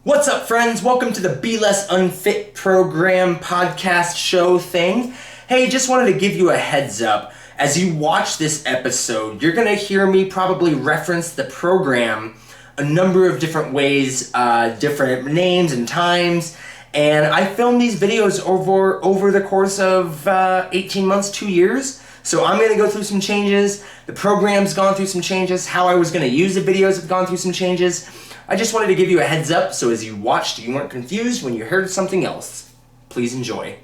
What's up, friends? Welcome to the Be Less Unfit program podcast show thing. Hey, just wanted to give you a heads up. As you watch this episode, you're going to hear me probably reference the program a number of different ways, different names and times. And I filmed these videos over the course of 18 months, 2 years. So I'm going to go through some changes. The program's gone through some changes. How I was going to use the videos have gone through some changes. I just wanted to give you a heads up so as you watched, you weren't confused when you heard something else. Please enjoy.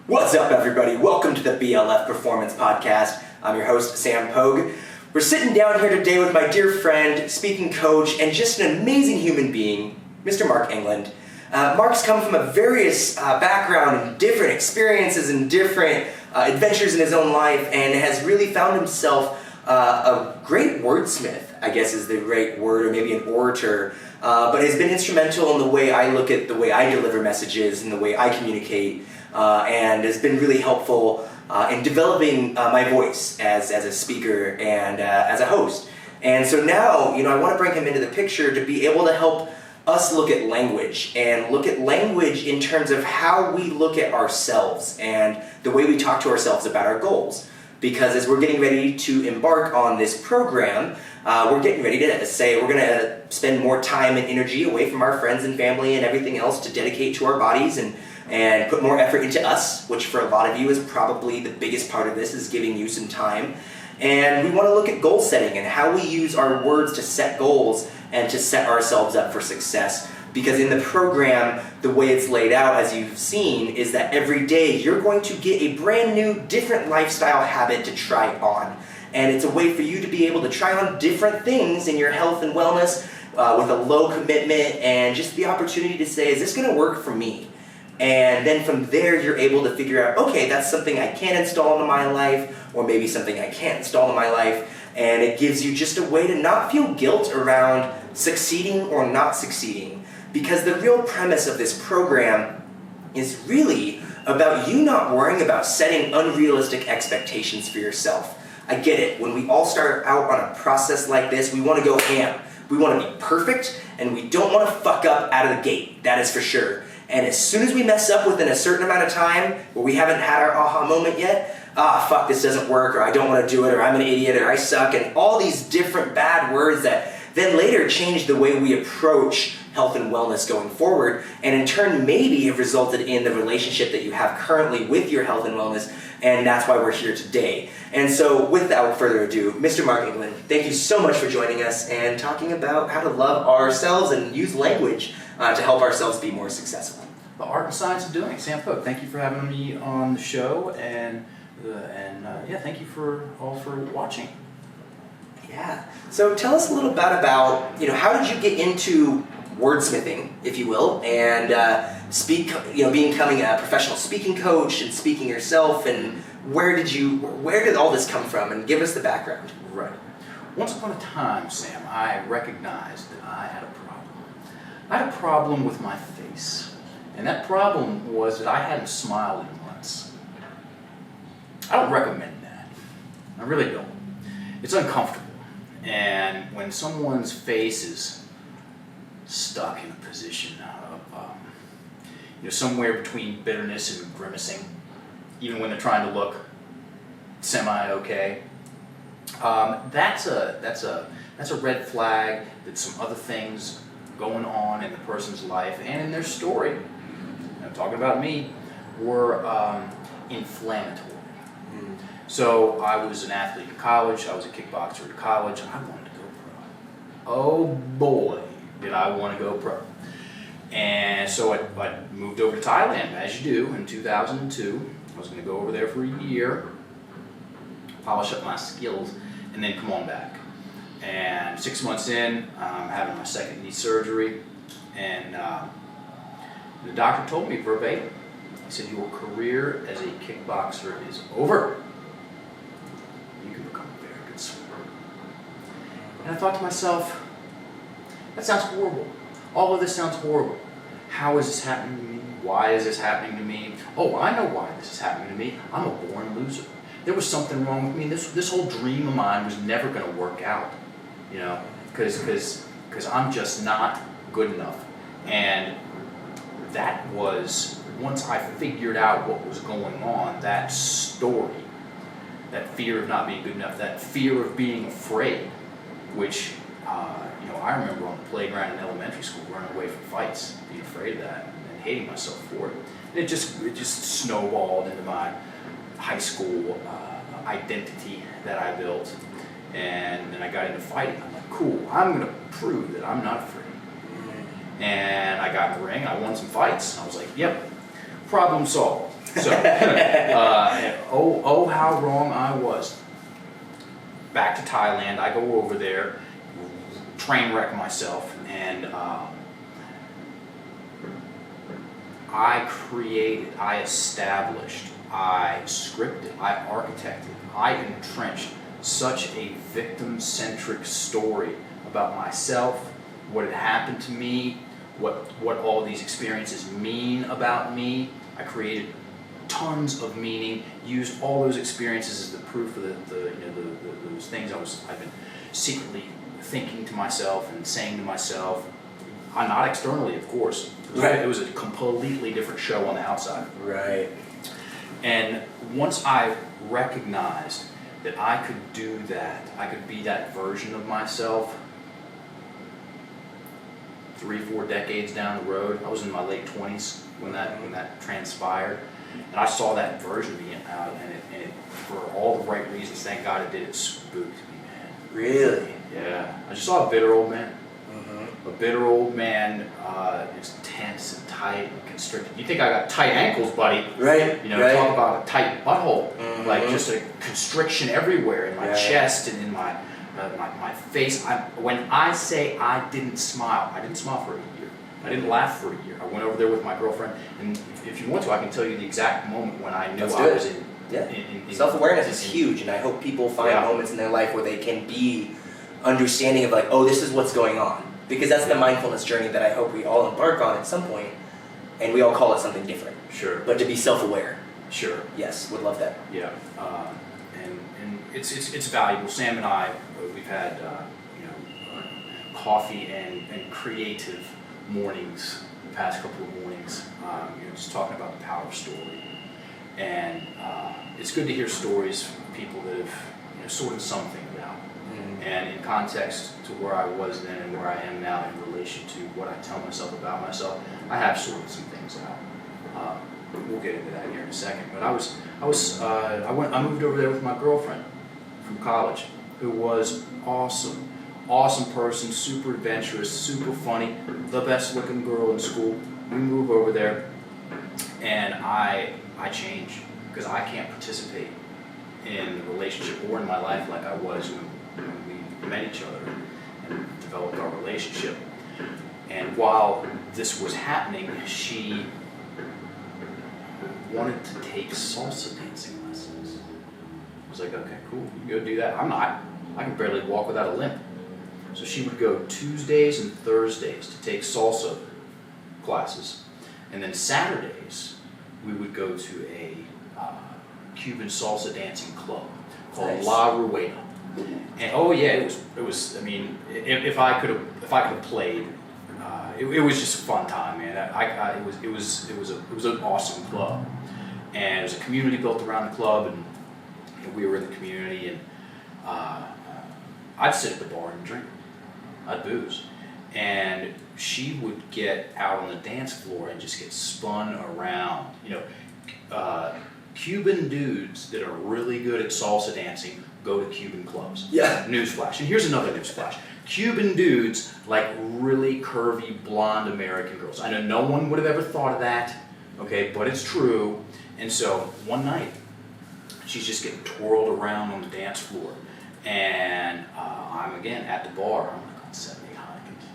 What's up, everybody? Welcome to the BLF Performance Podcast. I'm your host, Sam Pogue. We're sitting down here today with my dear friend, speaking coach, and just an amazing human being, Mr. Mark England. Mark's come from a various background and different experiences and different adventures in his own life, and has really found himself a great wordsmith, I guess is the right word, or maybe an orator, but has been instrumental in the way I look at the way I deliver messages and the way I communicate, and has been really helpful in developing my voice as a speaker and as a host. And so now, I want to bring him into the picture to be able to help us look at language, and look at language in terms of how we look at ourselves and the way we talk to ourselves about our goals. Because as we're getting ready to embark on this program, we're getting ready to say we're going to spend more time and energy away from our friends and family and everything else to dedicate to our bodies and put more effort into us, which for a lot of you is probably the biggest part of this, is giving you some time. And we want to look at goal setting and how we use our words to set goals and to set ourselves up for success. Because in the program, the way it's laid out, as you've seen, is that every day you're going to get a brand new, different lifestyle habit to try on. And it's a way for you to be able to try on different things in your health and wellness with a low commitment, and just the opportunity to say, is this going to work for me? And then from there, you're able to figure out, okay, that's something I can install into my life, or maybe something I can't install in my life. And it gives you just a way to not feel guilt around succeeding or not succeeding. Because the real premise of this program is really about you not worrying about setting unrealistic expectations for yourself. I get it. When we all start out on a process like this, we want to go ham. We want to be perfect, and we don't want to fuck up out of the gate. That is for sure. And as soon as we mess up within a certain amount of time, where we haven't had our aha moment yet, fuck, this doesn't work, or I don't want to do it, or I'm an idiot, or I suck, and all these different bad words that then later change the way we approach health and wellness going forward, and in turn maybe have resulted in the relationship that you have currently with your health and wellness, and that's why we're here today. And so without further ado, Mr. Mark England, thank you so much for joining us and talking about how to love ourselves and use language to help ourselves be more successful. The art and science of doing it. Sam Pogue, thank you for having me on the show, and thank you for watching. Yeah. So tell us a little bit about, how did you get into wordsmithing, if you will, and becoming a professional speaking coach and speaking yourself, and where did all this come from? And give us the background. Right. Once upon a time, Sam, I recognized that I had a problem. I had a problem with my face, and that problem was that I hadn't smiled in months. I don't recommend that. I really don't. It's uncomfortable. And when someone's face is stuck in a position of, somewhere between bitterness and grimacing, even when they're trying to look semi-okay, that's a red flag that some other things going on in the person's life and in their story, I'm talking about me, were inflammatory. So I was an athlete in college, I was a kickboxer in college, and I wanted to go pro. Oh boy, did I want to go pro. And so I moved over to Thailand, as you do, in 2002. I was going to go over there for a year, polish up my skills, and then come on back. And 6 months in, I'm having my second knee surgery, and the doctor told me verbatim, he said, your career as a kickboxer is over. You can become a very good swimmer. And I thought to myself, that sounds horrible. All of this sounds horrible. How is this happening to me? Why is this happening to me? Oh, I know why this is happening to me. I'm a born loser. There was something wrong with me. This whole dream of mine was never going to work out, because I'm just not good enough And that was, once I figured out what was going on, that story, that fear of not being good enough, that fear of being afraid, which, I remember on the playground in elementary school running away from fights, being afraid of that, and hating myself for it. And it just snowballed into my high school identity that I built. And then I got into fighting. I'm like, cool, I'm going to prove that I'm not afraid. And I got in the ring, I won some fights. I was like, yep, problem solved. So, how wrong I was. Back to Thailand, I go over there, train wreck myself, and I created, I established, I scripted, I architected, I entrenched such a victim-centric story about myself, what had happened to me, what all these experiences mean about me. I created tons of meaning, used all those experiences as the proof of those things I've been secretly thinking to myself and saying to myself, not externally, of course. It was a completely different show on the outside. Right. And once I recognized that I could do that, I could be that version of myself 3-4 decades down the road. I was in my late 20s when that transpired. And I saw that version of me out, and it, for all the right reasons, thank God it did, it spooked me, man. Really? Yeah. I just saw a bitter old man. A bitter old man is tense and tight and constricted. You think I got tight ankles, buddy. Right. Talk about a tight butthole. Like just a constriction everywhere in my chest and in my face. When I say I didn't smile for a year. I didn't laugh for a year. I went over there with my girlfriend, and if you want to, I can tell you the exact moment when I knew I was in. Self-awareness is huge, and I hope people find moments in their life where they can be understanding of like, oh, this is what's going on. Because that's the mindfulness journey that I hope we all embark on at some point, and we all call it something different. Sure. But to be self-aware. Sure. Yes, would love that. Yeah. And it's valuable. Sam and I, we've had coffee and creative mornings the past couple of mornings. Just talking about the power of story, and it's good to hear stories from people that have sorted something out. And in context to where I was then and where I am now in relation to what I tell myself about myself, I have sorted some things out. We'll get into that here in a second. But I moved over there with my girlfriend from college, who was awesome person, super adventurous, super funny, the best looking girl in school. We move over there, and I change because I can't participate in the relationship or in my life like I was when we met each other and developed our relationship. And while this was happening, she wanted to take salsa dancing lessons. I was like, okay, cool, you go do that. I'm not. I can barely walk without a limp. So she would go Tuesdays and Thursdays to take salsa classes. And then Saturdays, we would go to a Cuban salsa dancing club called La Rueda. And it was. I mean, if I could have played, it was just a fun time, man. It was an awesome club, and there was a community built around the club, and we were in the community, and I'd sit at the bar and drink, I'd booze, and she would get out on the dance floor and just get spun around. Cuban dudes that are really good at salsa dancing go to Cuban clubs. Yeah. Newsflash. And here's another newsflash. Cuban dudes like really curvy blonde American girls. I know no one would have ever thought of that, okay, but it's true. And so one night, she's just getting twirled around on the dance floor. And I'm again at the bar. I'm like on 7-8 Heinekens.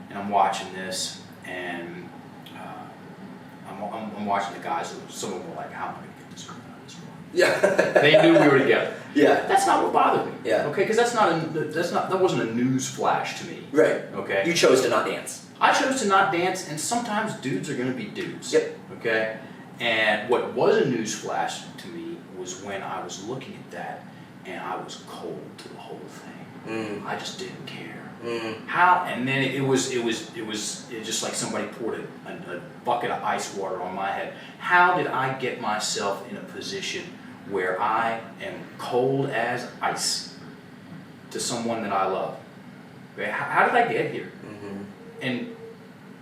And I'm watching this, and I'm watching the guys. Some of them were like, how am I going to get this girl out of this bar? Yeah. They knew we were together. Yeah. That's not what bothered me. Yeah. Okay, because that wasn't a news flash to me. Right. Okay. You chose to not dance. I chose to not dance, and sometimes dudes are going to be dudes. Yep. Okay. And what was a news flash to me was when I was looking at that, and I was cold to the whole thing. I just didn't care. How? And then it was just like somebody poured a bucket of ice water on my head. How did I get myself in a position where I am cold as ice to someone that I love? Okay, how did I get here? And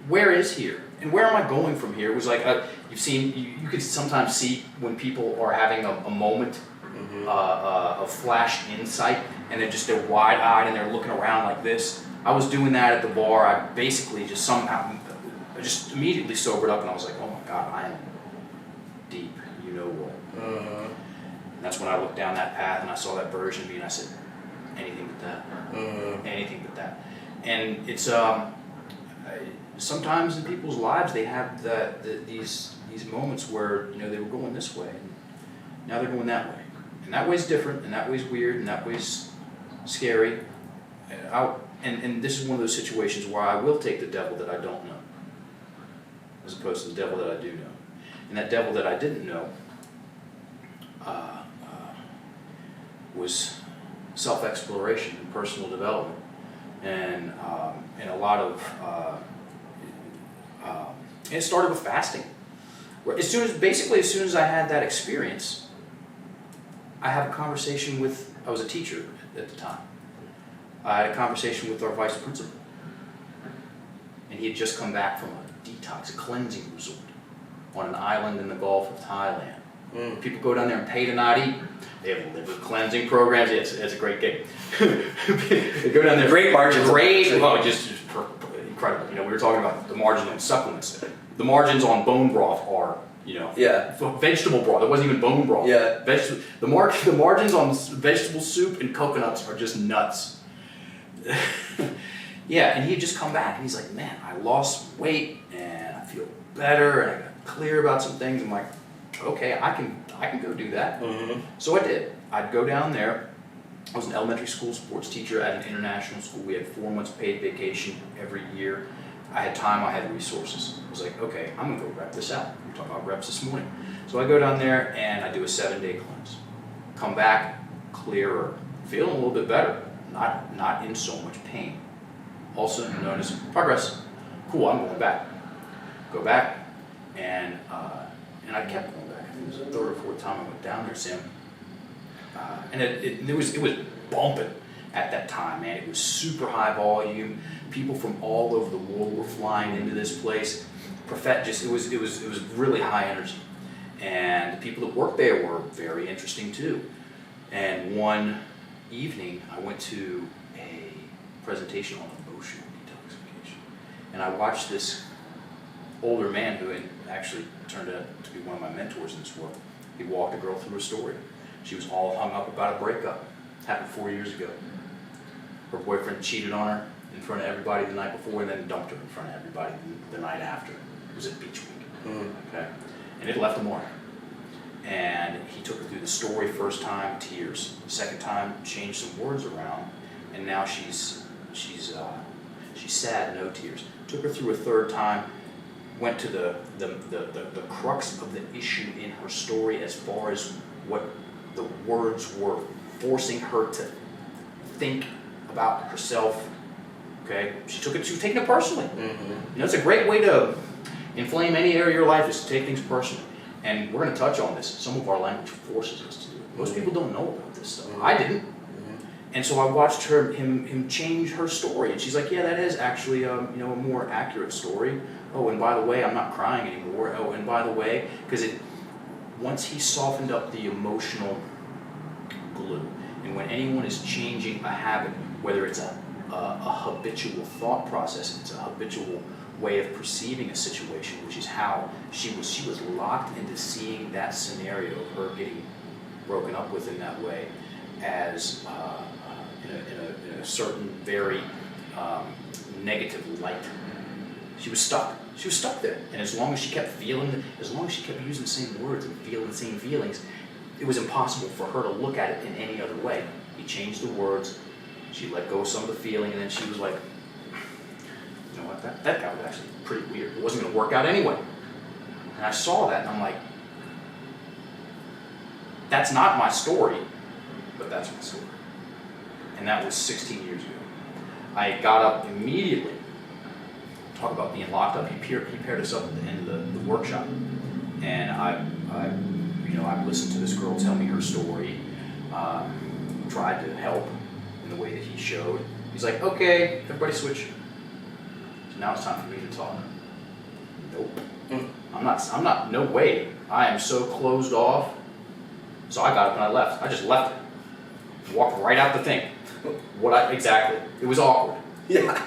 where is here? And where am I going from here? It was like you could sometimes see when people are having a moment, a flash insight, and they're wide-eyed and they're looking around like this. I was doing that at the bar. I basically just immediately sobered up, and I was like, oh my God, I am deep, you know what? And that's when I looked down that path and I saw that version of me, and I said, anything but that. Anything but that. And it's sometimes in people's lives they have these moments where they were going this way, and now they're going that way. And that way's different, and that way's weird, and that way's scary. And this is one of those situations where I will take the devil that I don't know, as opposed to the devil that I do know. And that devil that I didn't know was self-exploration and personal development, and a lot of. And it started with fasting. As soon as I had that experience, I had a conversation with. I was a teacher at the time. I had a conversation with our vice principal, and he had just come back from a detox, a cleansing resort on an island in the Gulf of Thailand. People go down there and pay to not eat. They have liver cleansing programs. It's a great gig. They go down there. Great margins. Just incredible. We were talking about the margins on supplements. The margins on bone broth are, vegetable broth. It wasn't even bone broth. Yeah. The margins on vegetable soup and coconuts are just nuts. Yeah, and he had just come back, and he's like, man, I lost weight, and I feel better, and I got clear about some things. I'm like, okay, I can go do that. So I did. I'd go down there. I was an elementary school sports teacher at an international school. We had 4 months paid vacation every year. I had time, I had resources. I was like, okay, I'm gonna go rep this out. We were talking about reps this morning. So I go down there and I do a 7-day cleanse. Come back clearer, feeling a little bit better, not in so much pain. Also known as progress. Cool, I'm going back. Go back, and I kept going back. I think it was the 3rd or 4th time I went down there, Sam. And it was bumping at that time, man. It was super high volume. People from all over the world were flying into this place. It was really high energy, and the people that worked there were very interesting too. And one evening, I went to a presentation on emotional detoxification, and I watched this older man who had actually turned out to be one of my mentors in this world. He walked a girl through her story. She was all hung up about a breakup. Happened 4 years ago. Her boyfriend cheated on her in front of everybody the night before, and then dumped her in front of everybody the night after. It was at beach week. Okay, and it left a mark. And he took her through the story. First time, tears. Second time, changed some words around, and now she's sad, no tears. Took her through a third time. Went to the crux of the issue in her story, as far as what the words were forcing her to think about herself. Okay, she was taking it personally. It's a great way to inflame any area of your life, is to take things personally. And we're going to touch on this. Some of our language forces us to do it. Most people don't know about this stuff. I didn't. And so I watched him change her story, and she's like, yeah, that is actually a more accurate story. Oh, and by the way, I'm not crying anymore. Oh, and by the way, because once he softened up the emotional glue, and when anyone is changing a habit, whether it's a habitual thought process, it's a habitual way of perceiving a situation, which is how she was locked into seeing that scenario of her getting broken up with in that way as in a certain very negative light. She was stuck. She was stuck there. And as long as she kept using the same words and feeling the same feelings, it was impossible for her to look at it in any other way. He changed the words. She let go of some of the feeling, and then she was like, you know what, that guy was actually pretty weird. It wasn't going to work out anyway. And I saw that, and I'm like, that's not my story, but that's my story. And that was 16 years ago. I got up immediately. Talk about being locked up. He paired us up at the end of the workshop, and I listened to this girl tell me her story. Tried to help in the way that he showed. He's like, okay, everybody switch. So now it's time for me to talk. Nope. I'm not, no way. I am so closed off. So I got up and I left. I just left it. Walked right out the thing. Exactly. It was awkward. Yeah.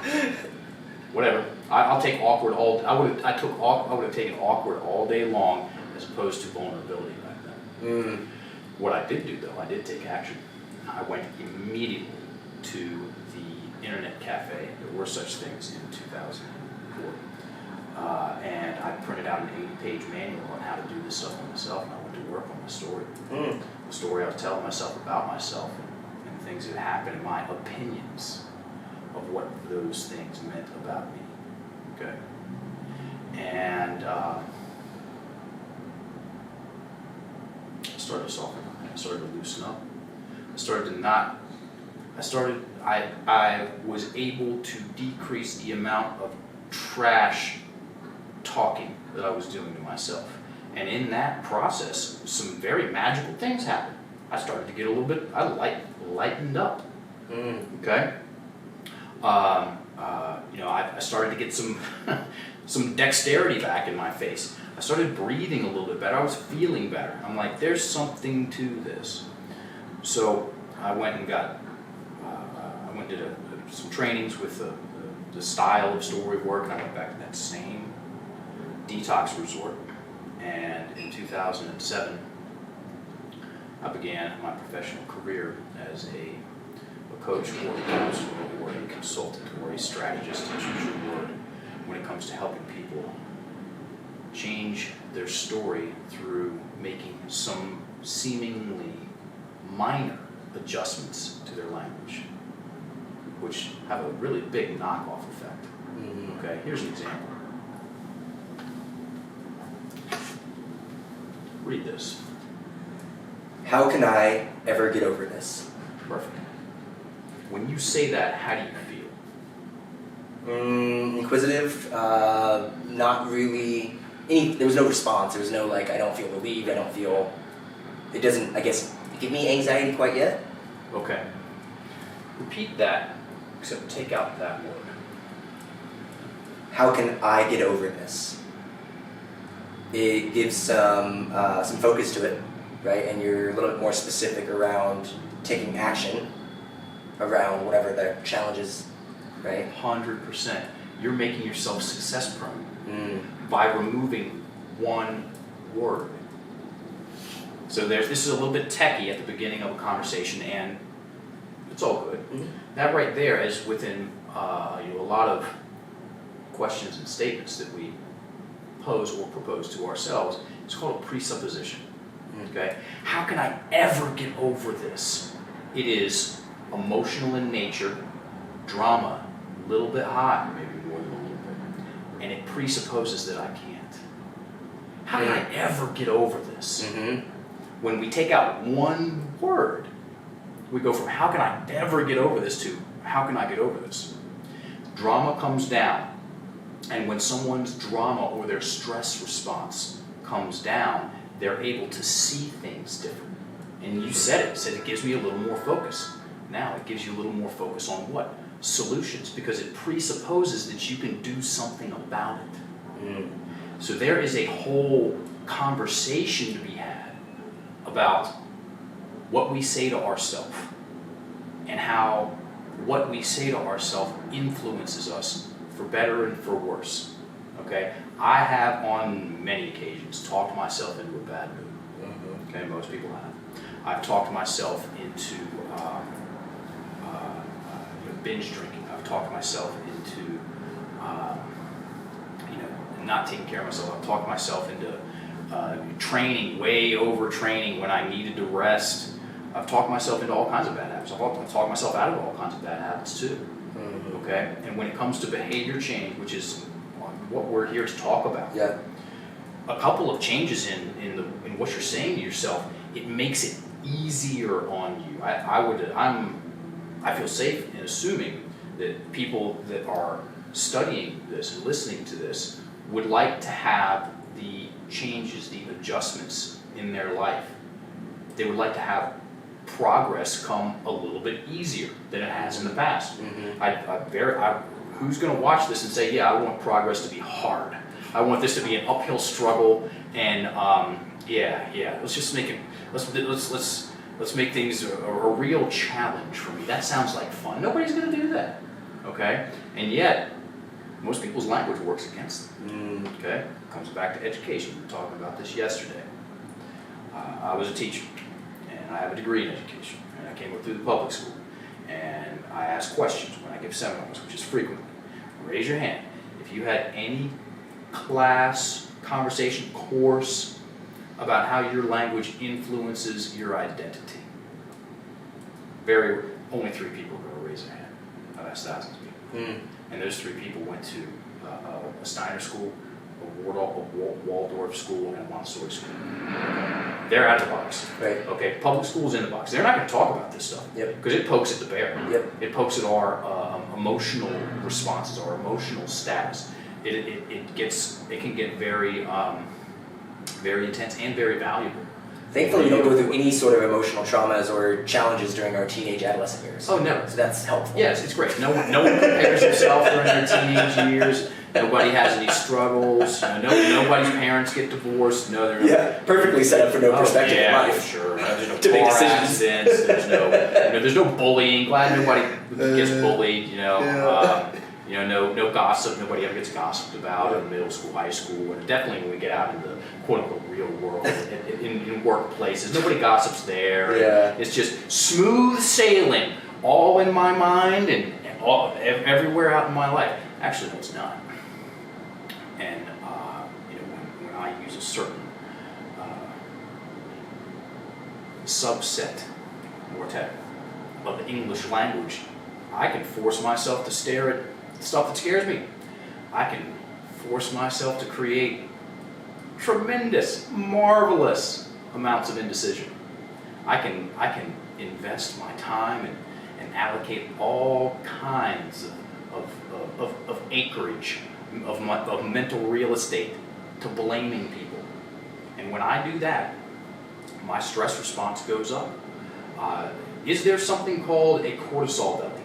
Whatever. I'll take awkward I would have taken awkward all day long as opposed to vulnerability back then. What I did do though, I did take action. I went immediately to the internet cafe. There were such things in 2004. And I printed out an 80-page manual on how to do this stuff on myself, and I went to work on my story. The story I was telling myself about myself and things that happened, and my opinions of what those things meant about me. Okay? And I started to soften up. I started to loosen up. I was able to decrease the amount of trash talking that I was doing to myself. And in that process, some very magical things happened. I started to get a little bit, lightened up. Okay? I started to get some some dexterity back in my face. I started breathing a little bit better. I was feeling better. I'm like, there's something to this. So I went and did some trainings with the style of story work, and I went back to that same detox resort. And in 2007, I began my professional career as a coach or a counselor or a consultant or a strategist, to choose your word, when it comes to helping people change their story through making some seemingly minor adjustments to their language, which have a really big knockoff effect. Okay, here's an example. Read this. How can I ever get over this? Perfect. When you say that, how do you feel? Inquisitive, not really, there was no response, there was no I don't feel relieved, it doesn't, I guess, give me anxiety quite yet. Okay. Repeat that, except take out that word. How can I get over this? It gives some focus to it, right? And you're a little bit more specific around taking action around whatever the challenge is, right? 100%. You're making yourself success prone by removing one word. So this is a little bit techie at the beginning of a conversation, and it's all good. That right there is within a lot of questions and statements that we pose or propose to ourselves. It's called a presupposition. Okay? How can I ever get over this? It is emotional in nature, drama, a little bit high, maybe more than a little bit, and it presupposes that I can't. How can I ever get over this? When we take out one word, we go from how can I ever get over this to how can I get over this? Drama comes down, and when someone's drama or their stress response comes down, they're able to see things different. And you said it gives me a little more focus. Now it gives you a little more focus on what? Solutions, because it presupposes that you can do something about it. So there is a whole conversation to be had about what we say to ourselves and how what we say to ourselves influences us for better and for worse. Okay? I have on many occasions talked myself into a bad mood. Okay, most people have. I've talked myself into binge drinking. I've talked myself into not taking care of myself. I've talked myself into training, way over training when I needed to rest. I've talked myself into all kinds of bad habits. I've talked myself out of all kinds of bad habits too. Okay? And when it comes to behavior change, which is what we're here to talk about, a couple of changes in what you're saying to yourself, it makes it easier on you. I feel safe in assuming that people that are studying this and listening to this would like to have the changes, the adjustments in their life. They would like to have progress come a little bit easier than it has in the past. Who's going to watch this and say, yeah, I want progress to be hard. I want this to be an uphill struggle, and let's just make it. Let's make things a real challenge for me. That sounds like fun. Nobody's going to do that, okay? And yet, most people's language works against them. Okay, comes back to education. We were talking about this yesterday. I was a teacher, and I have a degree in education, and I came up through the public school, and I ask questions when I give seminars, which is frequently. Raise your hand if you had any class, conversation, course about how your language influences your identity. Only 3 people are going to raise their hand. I've asked thousands of people. And those 3 people went to a Steiner school, a Waldorf school, and a Montessori school. They're out of the box. Right. Okay, public school's in the box. They're not going to talk about this stuff. Yep. Because it pokes at the bear. Yep. It pokes at our emotional responses, our emotional status. It can get very very intense and very valuable. Thankfully, we don't go through any sort of emotional traumas or challenges during our teenage adolescent years. Oh, no. So that's helpful. Yes, it's great. No one compares himself during their teenage years. Nobody has any struggles. Nobody's parents get divorced. Perfectly set up for no perspective in life. Sure. There's no To make car decisions. accidents. There's no bullying. Glad nobody gets bullied. No gossip. Nobody ever gets gossiped about in middle school, high school, and definitely when we get out in the quote unquote real world, in workplaces, nobody gossips there. Yeah. It's just smooth sailing, all in my mind and everywhere out in my life. Actually, no, it's not. And when I use a certain subset, of the English language, I can force myself to stare at stuff that scares me. I can force myself to create tremendous, marvelous amounts of indecision. I can invest my time and allocate all kinds of acreage, of mental real estate to blaming people. And when I do that, my stress response goes up. Is there something called a cortisol belly?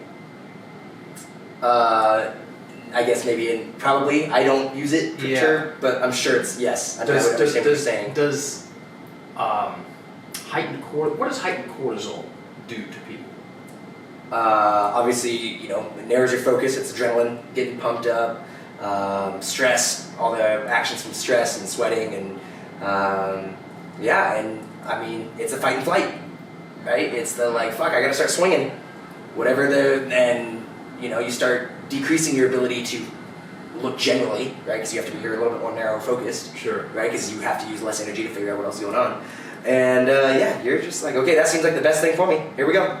I guess maybe, probably. I don't use it for sure, but I'm sure it's yes. I would understand what you're saying. What does heightened cortisol do to people? Obviously, it narrows your focus. It's adrenaline getting pumped up, stress, all the actions from stress and sweating, and and I mean, it's a fight and flight, right? It's the fuck, I gotta start swinging, and you start decreasing your ability to look generally, right? Because you have to be a little bit more narrow focused, Sure, right? Because you have to use less energy to figure out what else is going on, and you're just like, okay, that seems like the best thing for me. Here we go.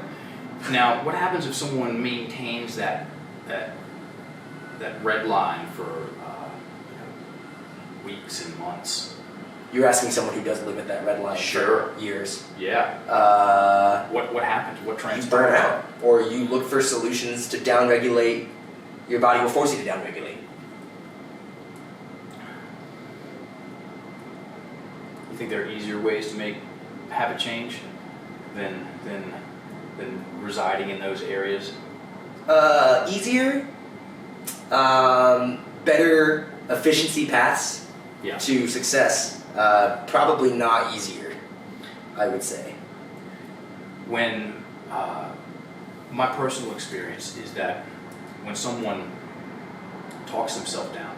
Now, what happens if someone maintains that red line for weeks and months? You're asking someone who does live at that red line Sure. for years. Yeah. What happens? What You transpires? burn out, or you look for solutions to downregulate. Your body will force you to downregulate. You think there are easier ways to make habit change than residing in those areas? Easier, better efficiency paths Yeah. to success. Probably not easier, I would say. When my personal experience is that when someone talks themselves down,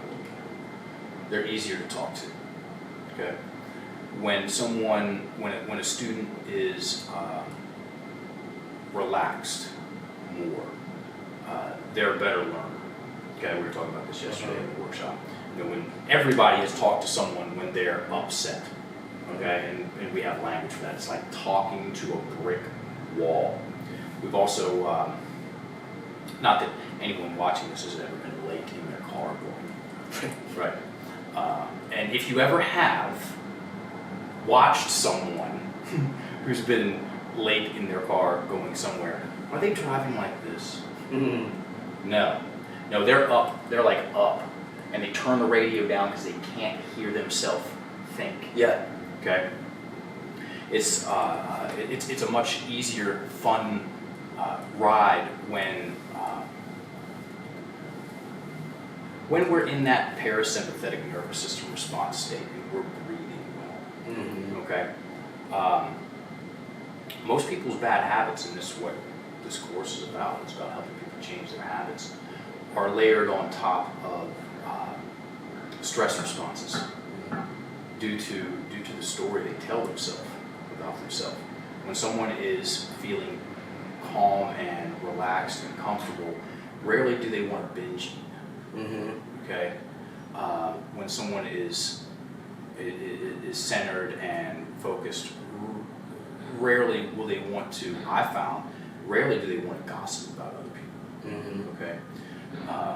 they're easier to talk to. Okay. When a student is relaxed more, they're a better learner. Okay, we were talking about this yesterday in the workshop. When everybody has talked to someone when they're upset, okay, and we have language for that. It's like talking to a brick wall. We've also, not that anyone watching this has ever been late in their car going, right? And if you ever have watched someone who's been late in their car going somewhere, are they driving like this? Mm. No, they're up. They're like up, and they turn the radio down because they can't hear themselves think. Yeah. Okay. It's a much easier, fun ride when we're in that parasympathetic nervous system response state and we're breathing well. Mm-hmm. Okay. Most people's bad habits, and this is what this course is about. It's about helping people change their habits. Are layered on top of stress responses due to the story they tell themselves about themselves. When someone is feeling calm and relaxed and comfortable, rarely do they want to binge eat. Mm-hmm. Okay, when someone is centered and focused, rarely will they want to. I found rarely do they want to gossip about other people. Mm-hmm. Okay,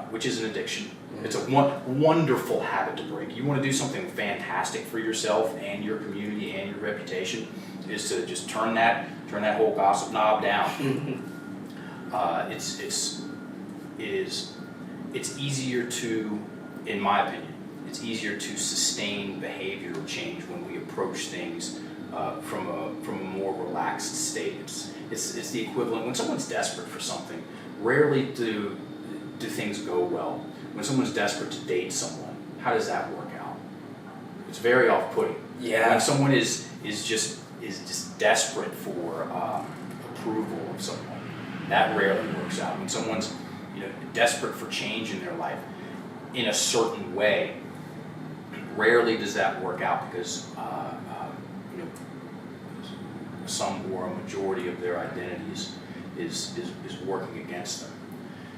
which is an addiction. It's a wonderful habit to break. You want to do something fantastic for yourself and your community and your reputation, is to just turn that whole gossip knob down. It's easier to, in my opinion, it's easier to sustain behavioral change when we approach things from a more relaxed state. It's the equivalent when someone's desperate for something. Rarely do things go well. When someone's desperate to date someone, how does that work out? It's very off-putting. Yeah. When someone is just desperate for approval of someone, that rarely works out. When someone's desperate for change in their life in a certain way, rarely does that work out because some or a majority of their identities is working against them.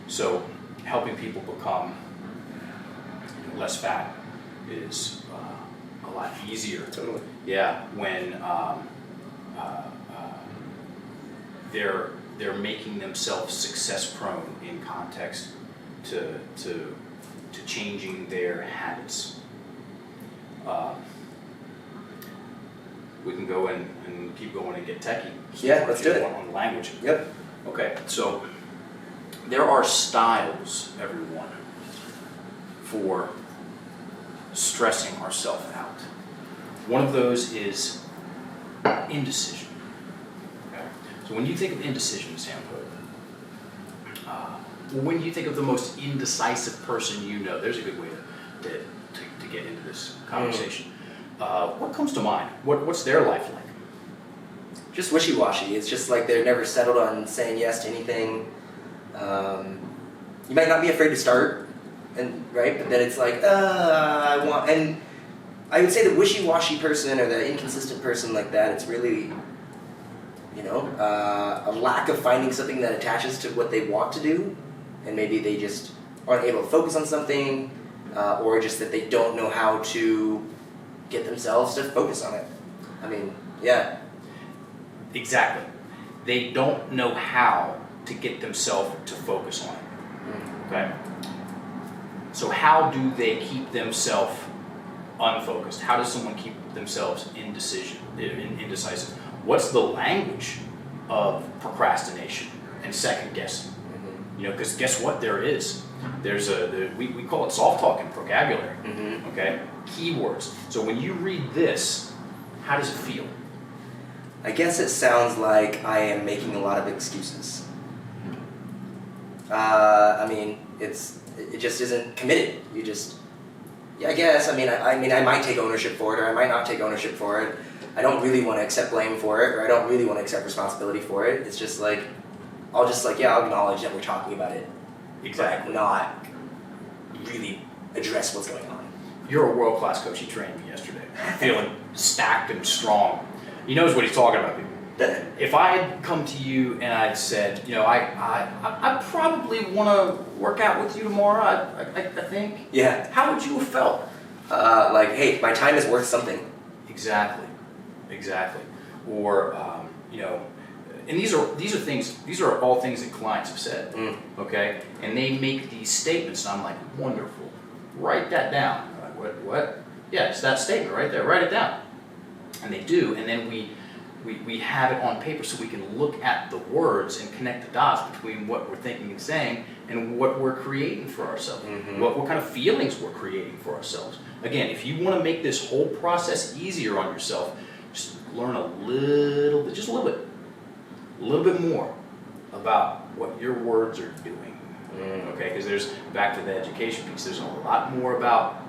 So helping people become less fat is a lot easier. Totally. Yeah, when they're making themselves success prone in context to changing their habits. We can go in and keep going and get techie. Yeah, let's do it. On language. Yep. Okay, so there are styles, everyone, for stressing ourselves out. One of those is indecision. Okay? So when you think of indecision, Sam Hood, when you think of the most indecisive person you know, there's a good way to get into this conversation. What comes to mind? What's their life like? Just wishy-washy. It's just like they're never settled on saying yes to anything. You might not be afraid to start, right? But then it's like, I want. And I would say the wishy-washy person or the inconsistent person like that, it's really, a lack of finding something that attaches to what they want to do, and maybe they just aren't able to focus on something, or just that they don't know how to get themselves to focus on it. I mean, yeah. Exactly. They don't know how to get themselves to focus on it. Okay? So how do they keep themselves unfocused? How does someone keep themselves indecisive? What's the language of procrastination and second guessing? Because guess what there is? We call it soft talk and vocabulary. Okay? Keywords. So when you read this, how does it feel? I guess it sounds like I am making a lot of excuses. It just isn't committed. You just, I guess. I might take ownership for it, or I might not take ownership for it. I don't really want to accept blame for it, or I don't really want to accept responsibility for it. It's just like, I'll acknowledge that we're talking about it. Exactly. But not really address what's going on. You're a world-class coach. He trained me yesterday. I'm feeling stacked and strong. He knows what he's talking about, people. If I had come to you and I'd said, I probably want to work out with you tomorrow, I think. Yeah. How would you have felt? Hey, my time is worth something. Exactly. Or, and these are all things that clients have said, okay? And they make these statements, and I'm like, wonderful. Write that down. I'm like, what? Yeah, it's that statement right there. Write it down. And they do, and then we we have it on paper so we can look at the words and connect the dots between what we're thinking and saying and what we're creating for ourselves, what kind of feelings we're creating for ourselves. Again, if you want to make this whole process easier on yourself, just learn a little bit, just a little bit more about what your words are doing. Okay, because there's, back to the education piece, there's a lot more about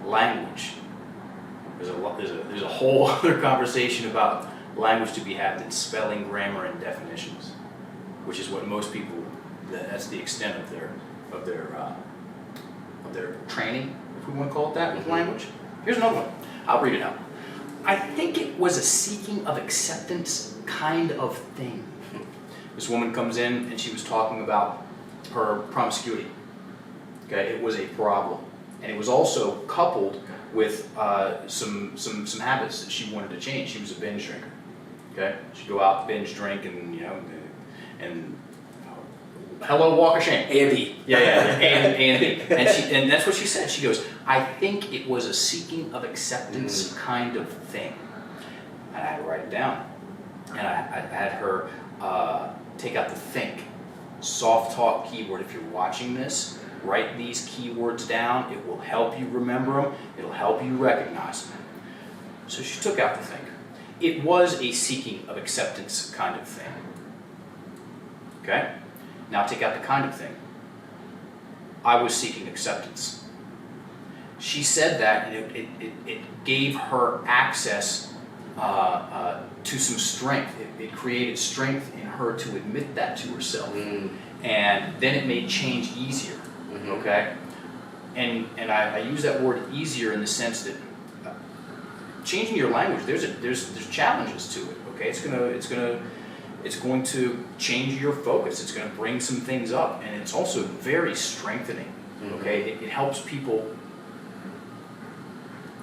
language. There's a whole other conversation about language to be had than spelling, grammar, and definitions, which is what most people, that's the extent of their training, if we want to call it that, with language. Here's another one. I'll read it out. I think it was a seeking of acceptance kind of thing. This woman comes in and she was talking about her promiscuity. Okay, it was a problem, and it was also coupled with some habits that she wanted to change. She was a binge drinker. Okay, she'd go out, binge drink, and hello, walk of shame. A and B. Yeah, A and B. And that's what she said. She goes, I think it was a seeking of acceptance kind of thing. And I had to write it down. And I had her take out the think. Soft talk keyword. If you're watching this, write these keywords down. It will help you remember them. It'll help you recognize them. So she took out the think. It was a seeking of acceptance kind of thing. Okay? Now take out the kind of thing. I was seeking acceptance. She said that, and it gave her access to some strength. It created strength in her to admit that to herself. And then it made change easier. Okay? And I use that word easier in the sense that changing your language, there's challenges to it. Okay? It's going to change your focus. It's going to bring some things up, and it's also very strengthening. Okay, it helps people.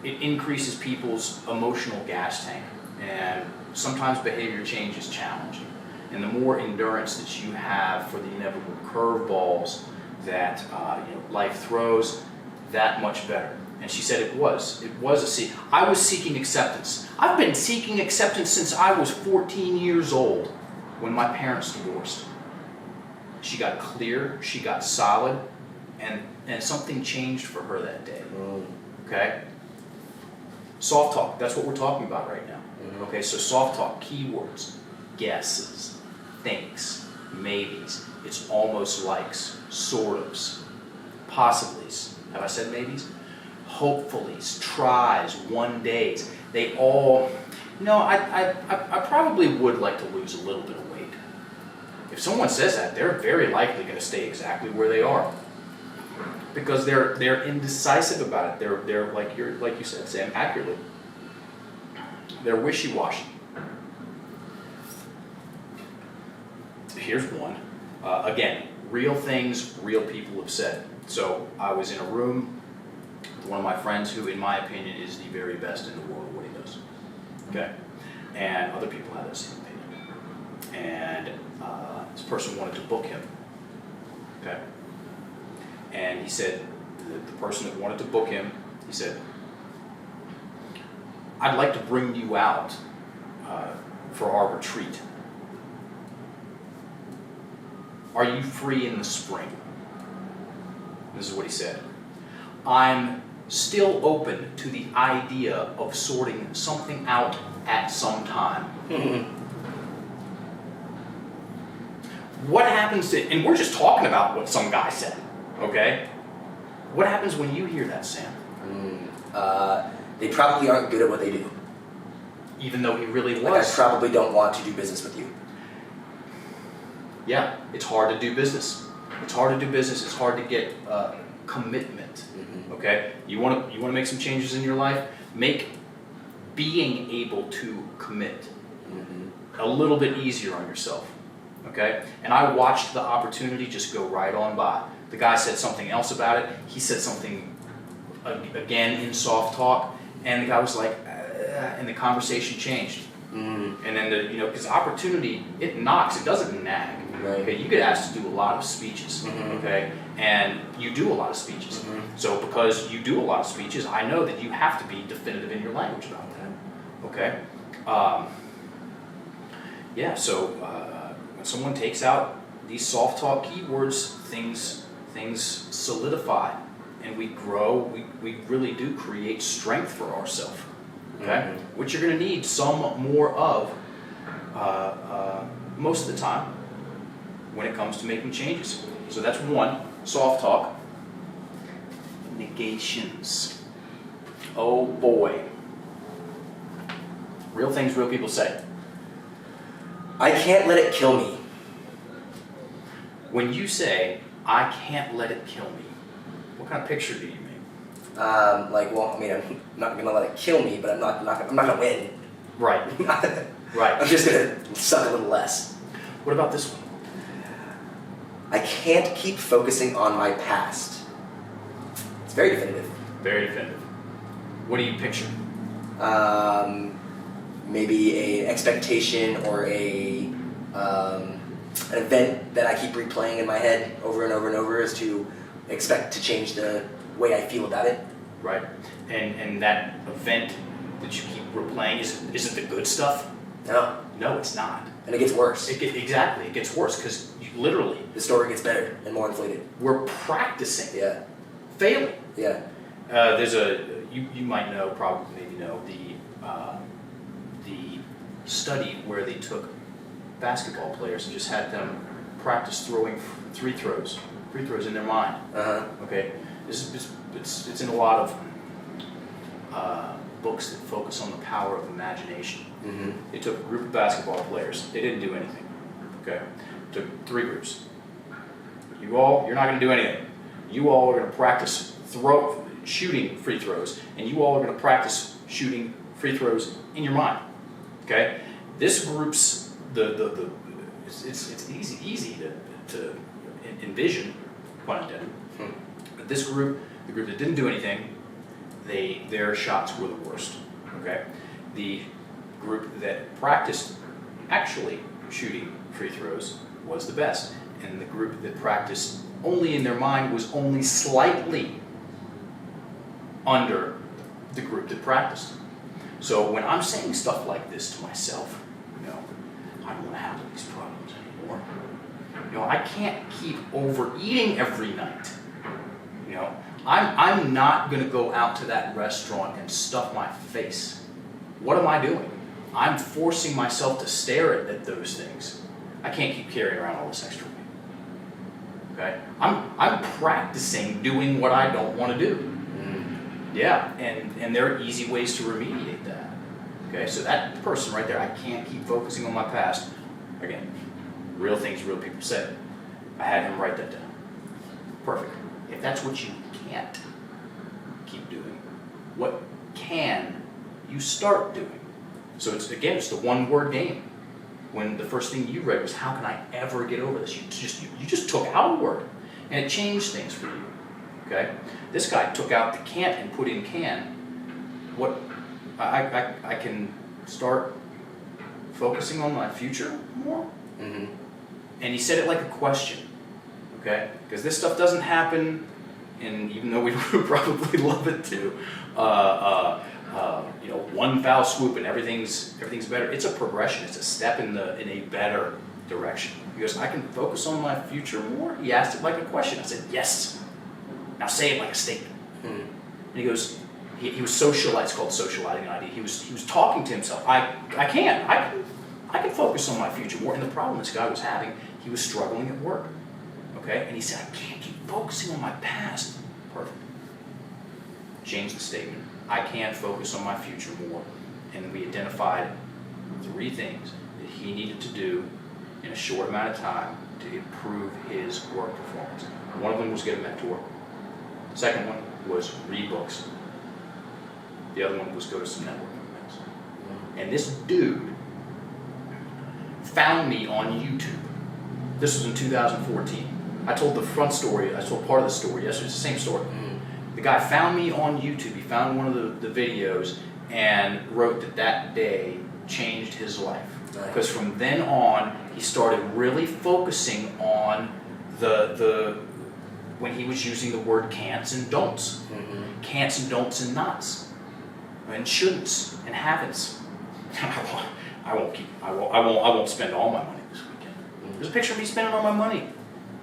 It increases people's emotional gas tank, and sometimes behavior change is challenging. And the more endurance that you have for the inevitable curveballs that life throws, that much better. And she said it was a seek. I was seeking acceptance. I've been seeking acceptance since I was 14 years old. When my parents divorced, she got clear, she got solid, and something changed for her that day. Okay? Soft talk, that's what we're talking about right now. Okay, so soft talk, keywords, guesses, thinks, maybes, it's almost likes, sort ofs, possiblies. Have I said maybes? Hopefullys, tries, one days. They all, I probably would like to lose a little bit of weight. If someone says that, they're very likely going to stay exactly where they are, because they're indecisive about it. They're like you said, Sam, accurately. They're wishy-washy. Here's one. Again, real things, real people have said. So I was in a room with one of my friends who, in my opinion, is the very best in the world at what he does. Okay? And other people have that same opinion. And this person wanted to book him. Okay? And he said, the person that wanted to book him, he said, I'd like to bring you out for our retreat. Are you free in the spring? This is what he said. I'm still open to the idea of sorting something out at some time. What happens to, and we're just talking about what some guy said, okay? What happens when you hear that, Sam? They probably aren't good at what they do. Even though he really was. Like, I probably don't want to do business with you. Yeah, it's hard to do business. It's hard to do business. It's hard to get commitment. Okay, you want to make some changes in your life. Make being able to commit a little bit easier on yourself. Okay, and I watched the opportunity just go right on by. The guy said something else about it. He said something again in soft talk, and the guy was like, and the conversation changed. And then because opportunity, it knocks, it doesn't nag. Right. Okay, you get asked to do a lot of speeches. Okay, and you do a lot of speeches. So because you do a lot of speeches, I know that you have to be definitive in your language about that. Okay. Yeah, so when someone takes out these soft talk keywords, things solidify, and we grow. We really do create strength for ourselves. Okay, which you're going to need some more of most of the time when it comes to making changes. So that's one, soft talk. Negations. Oh boy. Real things real people say. I can't let it kill me. When you say, I can't let it kill me, what kind of picture do you make? Well, I mean, I'm not gonna let it kill me, but I'm not gonna win. Right. Right. I'm just gonna suck a little less. What about this one? I can't keep focusing on my past. It's very definitive. Very definitive. What do you picture? Maybe an expectation or an event that I keep replaying in my head over and over and over is to expect to change the way I feel about it. Right. And that event that you keep replaying, is it the good stuff? No. No, it's not. And it gets worse. Exactly. It gets worse because literally The story gets better and more inflated. we're practicing Yeah. failing. Yeah. There's you might know, probably maybe know, the study where they took basketball players and just had them practice throwing free throws in their mind. Uh-huh. Okay, it's in a lot of books that focus on the power of imagination. Mm-hmm. They took a group of basketball players. They didn't do anything. Okay, took 3 groups. You're not going to do anything. You all are going to practice shooting free throws, and you all are going to practice shooting free throws in your mind. Okay, this group's it's easy to envision, pun intended. But this group, the group that didn't do anything, their shots were the worst. Okay, the group that practiced actually shooting free throws was the best, and the group that practiced only in their mind was only slightly under the group that practiced. So when I'm saying stuff like this to myself, I don't want to have these problems anymore. I can't keep overeating every night. I'm not going to go out to that restaurant and stuff my face. What am I doing? I'm forcing myself to stare at those things. I can't keep carrying around all this extra weight. Okay? I'm practicing doing what I don't want to do. Yeah, and there are easy ways to remediate that. Okay, so that person right there, I can't keep focusing on my past. Again, real things real people say. I had him write that down. Perfect. If that's what you can't keep doing, what can you start doing? So it's the one-word game. When the first thing you read was, how can I ever get over this? You just took out a word, and it changed things for you. Okay? This guy took out the can't and put in can. What I can start focusing on my future more. Mm-hmm. And he said it like a question. Okay? Because this stuff doesn't happen, and even though we would probably love it to, one foul swoop and everything's better. It's a progression. It's a step in a better direction. He goes, I can focus on my future more. He asked it like a question. I said, yes. Now say it like a statement. And he goes, he was socializing. It's called socializing an idea. He was talking to himself. I can focus on my future more. And the problem this guy was having, he was struggling at work. Okay, and he said, I can't keep focusing on my past. Perfect. Change the statement. I can focus on my future more. And we identified 3 things that he needed to do in a short amount of time to improve his work performance. One of them was get a mentor. The second one was read books. The other one was go to some networking events. And this dude found me on YouTube. This was in 2014. I told the front story, I told part of the story yesterday, it's the same story. The guy found me on YouTube, he found one of the videos and wrote that day changed his life. Because from then on, he started really focusing on the when he was using the word can'ts and don'ts. Can'ts and don'ts and nots. And shouldn'ts and haven'ts. I won't spend all my money this weekend. There's a picture of me spending all my money.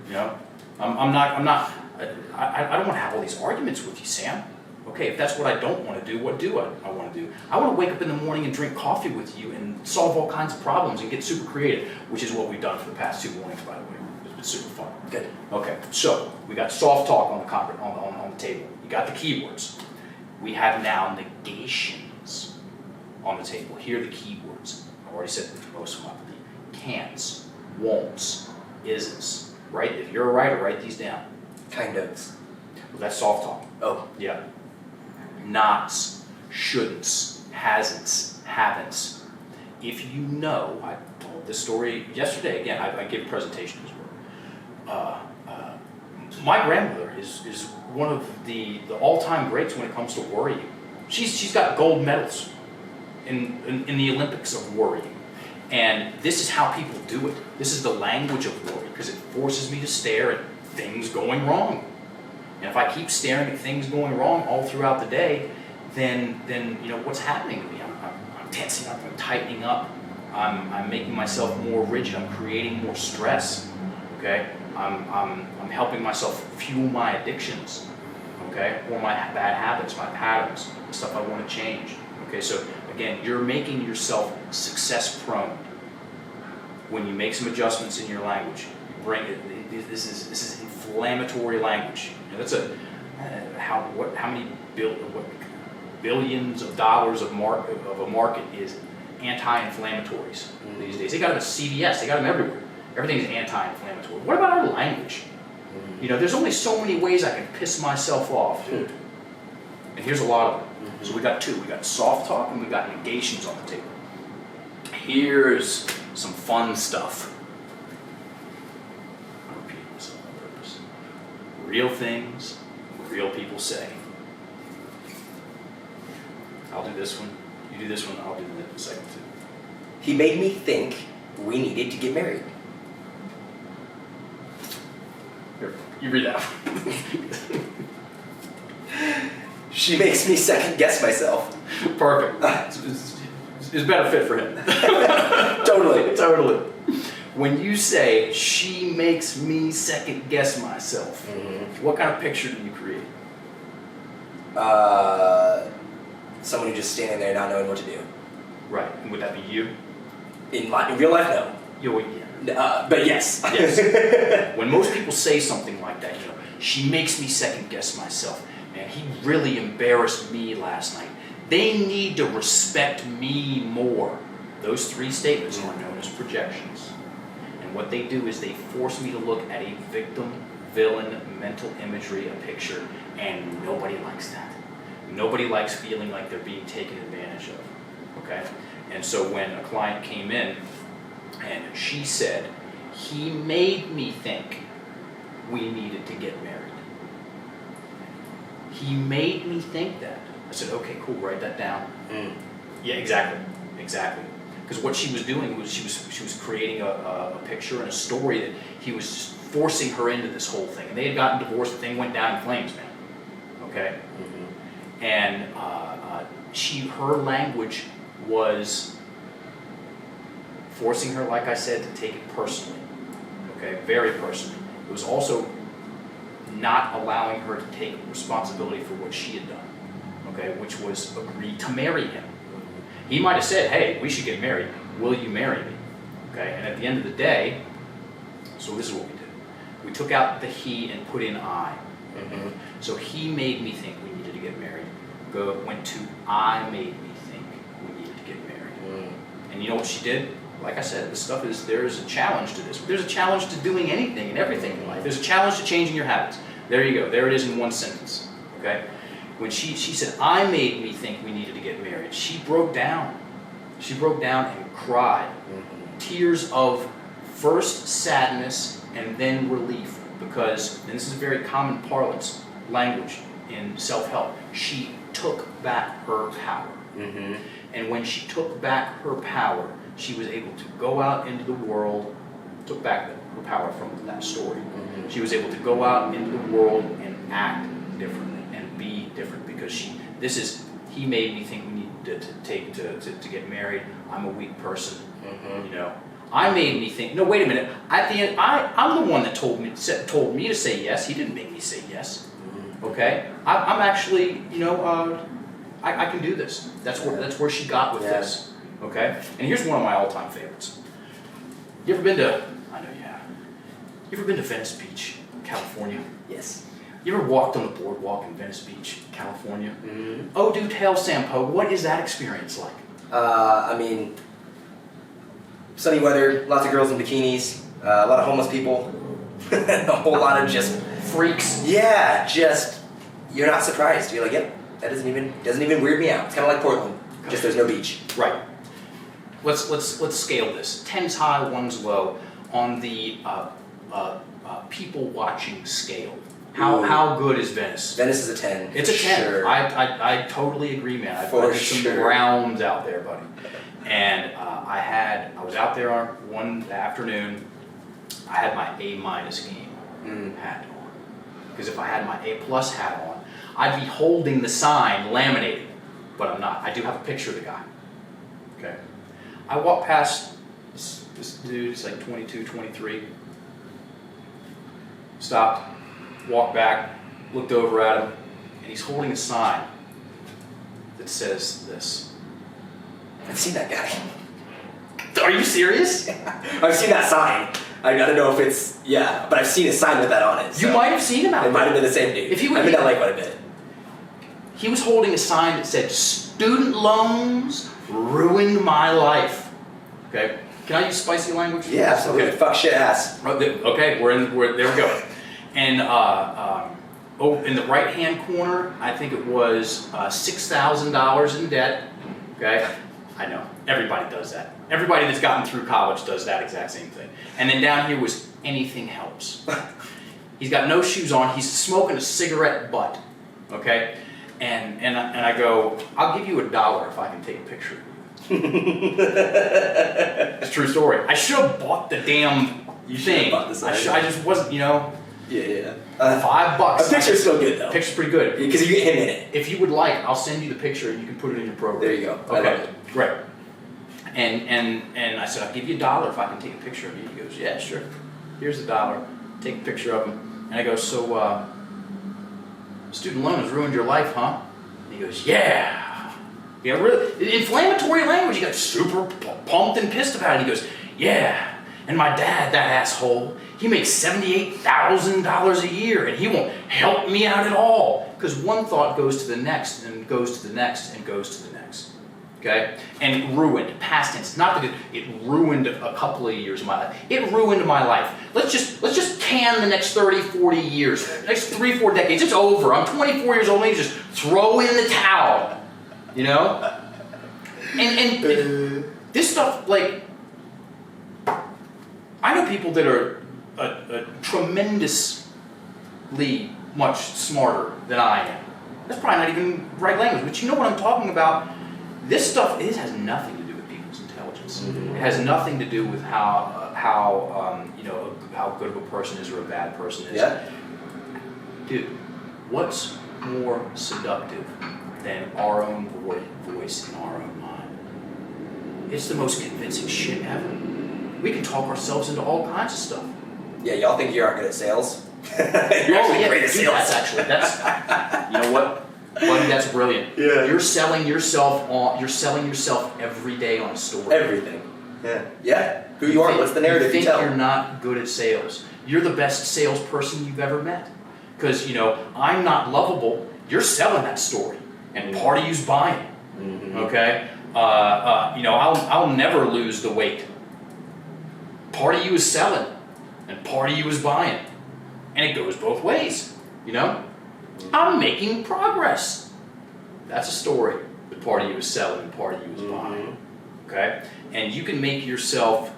You know, I don't want to have all these arguments with you, Sam. Okay, if that's what I don't want to do, what do I want to do? I want to wake up in the morning and drink coffee with you and solve all kinds of problems and get super creative, which is what we've done for the past 2 mornings, by the way. It's been super fun. Good. Okay, so we got soft talk on the table. You got the keywords. We have now negations on the table. Here are the keywords. I've already said most of them. Can'ts, won'ts, isn't. Right? If you're a writer, write these down. Kind of. Well, that's soft talk. Oh. Yeah. Nots, shouldn'ts, hasn'ts, haven'ts. If you know, I told this story yesterday. Again, I gave a presentation as well. My grandmother is one of the all-time greats when it comes to worrying. She's got gold medals in the Olympics of worrying. And this is how people do it. This is the language of worry, because it forces me to stare at things going wrong. And if I keep staring at things going wrong all throughout the day, then you know what's happening to me. I'm tensing up, I'm tightening up, I'm making myself more rigid, I'm creating more stress. Okay? I'm helping myself fuel my addictions, okay, or my bad habits, my patterns, the stuff I want to change. Okay, so again, you're making yourself success prone when you make some adjustments in your language. You bring it. This is inflammatory language. You know, that's how many billions of dollars of a market is anti-inflammatories these days. They got them at CVS. They got them everywhere. Everything is anti-inflammatory. What about our language? You know, there's only so many ways I can piss myself off. And here's a lot of them. So we got two. We got soft talk and we got negations on the table. Here's some fun stuff. I'm repeating myself on purpose. Real things, real people say. I'll do this one. You do this one. I'll do the second two. He made me think we needed to get married. Here, you read that one. She makes me second guess myself. Perfect. It's a better fit for him. Totally. When you say, she makes me second guess myself, what kind of picture do you create? Someone who's just standing there not knowing what to do. Right. And would that be you? In real life, no. Yeah. But yes. Yes. When most people say something like that, you know, she makes me second guess myself. Man, he really embarrassed me last night. They need to respect me more. Those three statements are known as projections. And what they do is they force me to look at a victim, villain, mental imagery, a picture, and nobody likes that. Nobody likes feeling like they're being taken advantage of. Okay? And so when a client came in and she said, he made me think we needed to get married. He made me think that. I said, okay, cool, write that down. Yeah, exactly. Because what she was doing was she was creating a picture and a story that he was just forcing her into this whole thing. And they had gotten divorced, the thing went down in flames, man. Okay? And her language was forcing her, like I said, to take it personally. Okay, very personally. It was also not allowing her to take responsibility for what she had done, okay, which was agree to marry him. He might have said, hey, we should get married. Will you marry me? Okay, and at the end of the day, so this is what we did. We took out the he and put in I. So he made me think we needed to get married. Went to I made me think we needed to get married. And you know what she did? Like I said, this stuff is, there's a challenge to this. There's a challenge to doing anything and everything in life. There's a challenge to changing your habits. There you go. There it is in one sentence. Okay? When she said, I made me think we needed to get married, she broke down. She broke down and cried. Tears of first sadness and then relief. Because, and this is a very common parlance language in self-help, she took back her power. And when she took back her power, she was able to go out into the world, took back her power from that story. She was able to go out into the world and act differently and be different because He made me think we need to get married. I'm a weak person, you know. I made me think. No, wait a minute. At the end, I'm the one that told me to say yes. He didn't make me say yes. Okay. I'm actually, you know, I can do this. That's where she got with this. Okay. And here's one of my all-time favorites. You ever been to? I know you have. You ever been to Venice Beach, California? Yes. You ever walked on the boardwalk in Venice Beach, California? Oh, do tell, Sampo, what is that experience like? I mean, sunny weather, lots of girls in bikinis, a lot of homeless people, a whole lot of just Freaks. yeah, just you're not surprised. You're like, yep, that doesn't even weird me out. It's kind of like Portland, just there's no beach. Right. Let's scale this. 10's high, 1's low on the people watching scale. How good is Venice? Venice is a 10. It's a 10. Sure. I totally agree, man. I For did some sure. rounds out there, buddy. And I was out there on one afternoon. I had my A- game hat on. Because if I had my A+ hat on, I'd be holding the sign laminated. But I'm not. I do have a picture of the guy. Okay. I walked past this dude, it's like 22, 23. Stopped, walked back, looked over at him, and he's holding a sign that says this. I've seen that guy. Are you serious? I've seen that sign. I don't know if it's but I've seen a sign with that on it. You So might have seen him out it might have there. been the same dude. If he would I've been be- that like quite a bit. He was holding a sign that said, "Student loans ruined my life." Okay. Can I use spicy language? Yeah, absolutely. Okay. Fuck shit ass. Okay, there we go. And in the right-hand corner, I think it was $6,000 in debt. Okay, I know everybody does that. Everybody that's gotten through college does that exact same thing. And then down here was anything helps. He's got no shoes on. He's smoking a cigarette butt. Okay, and I go, "I'll give you $1 if I can take a picture of you." It's a true story. I should have bought the damn thing. bought the sign. I just wasn't, you know. Yeah. $5. A picture's still good though. Picture's pretty good. Because you get him in it. If you would like, I'll send you the picture and you can put it in your program. There you go. I love Okay, it. great. And I said, "I'll give you $1 if I can take a picture of you." He goes, "Yeah, sure. Here's $1. Take a picture of him." And I go, "So, student loan has ruined your life, huh?" And he goes, "Yeah." Yeah, really inflammatory language. He got super pumped and pissed about it. He goes, "Yeah, and my dad, that asshole, he makes $78,000 a year, and he won't help me out at all." Because one thought goes to the next, and goes to the next, and goes to the next. Okay, and ruined, past tense. Not that it ruined a couple of years of my life. It ruined my life. Let's just can the next 30, 40 years, next 3, 4 decades. It's over. I'm 24 years old, and you just throw in the towel. You know? And this stuff, like, I know people that are tremendously much smarter than I am. That's probably not even the right language, but you know what I'm talking about. This stuff, it has nothing to do with people's intelligence. It has nothing to do with how good of a person is or a bad person is. Yeah. Dude, what's more seductive than our own voice in our own mind? It's the most convincing shit ever. We can talk ourselves into all kinds of stuff. Yeah, y'all think you aren't good at sales? You're actually great at dude, sales. that's you know what? Buddy, that's brilliant. Yeah. You're selling yourself every day on a story. Everything. Yeah. Yeah. Who you are, what's the narrative you think tell? you're not good at sales. You're the best salesperson you've ever met. Because, I'm not lovable. You're selling that story. And part of you's buying. Okay? I'll never lose the weight. Part of you is selling. And part of you is buying. And it goes both ways. I'm making progress. That's a story. The part of you is selling and part of you is buying. Okay? And you can make yourself,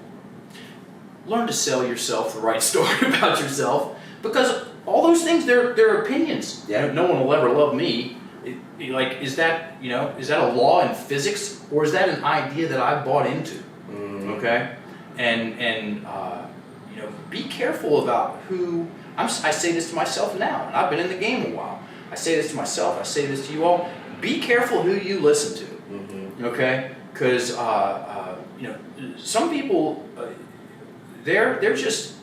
learn to sell yourself the right story about yourself, because all those things, they're opinions. Yeah. No one will ever love me. Is that a law in physics, or is that an idea that I bought into? Okay? And be careful about who. I say this to myself now, and I've been in the game a while. I say this to myself. I say this to you all. be careful who you listen to. Okay, because some people, they're just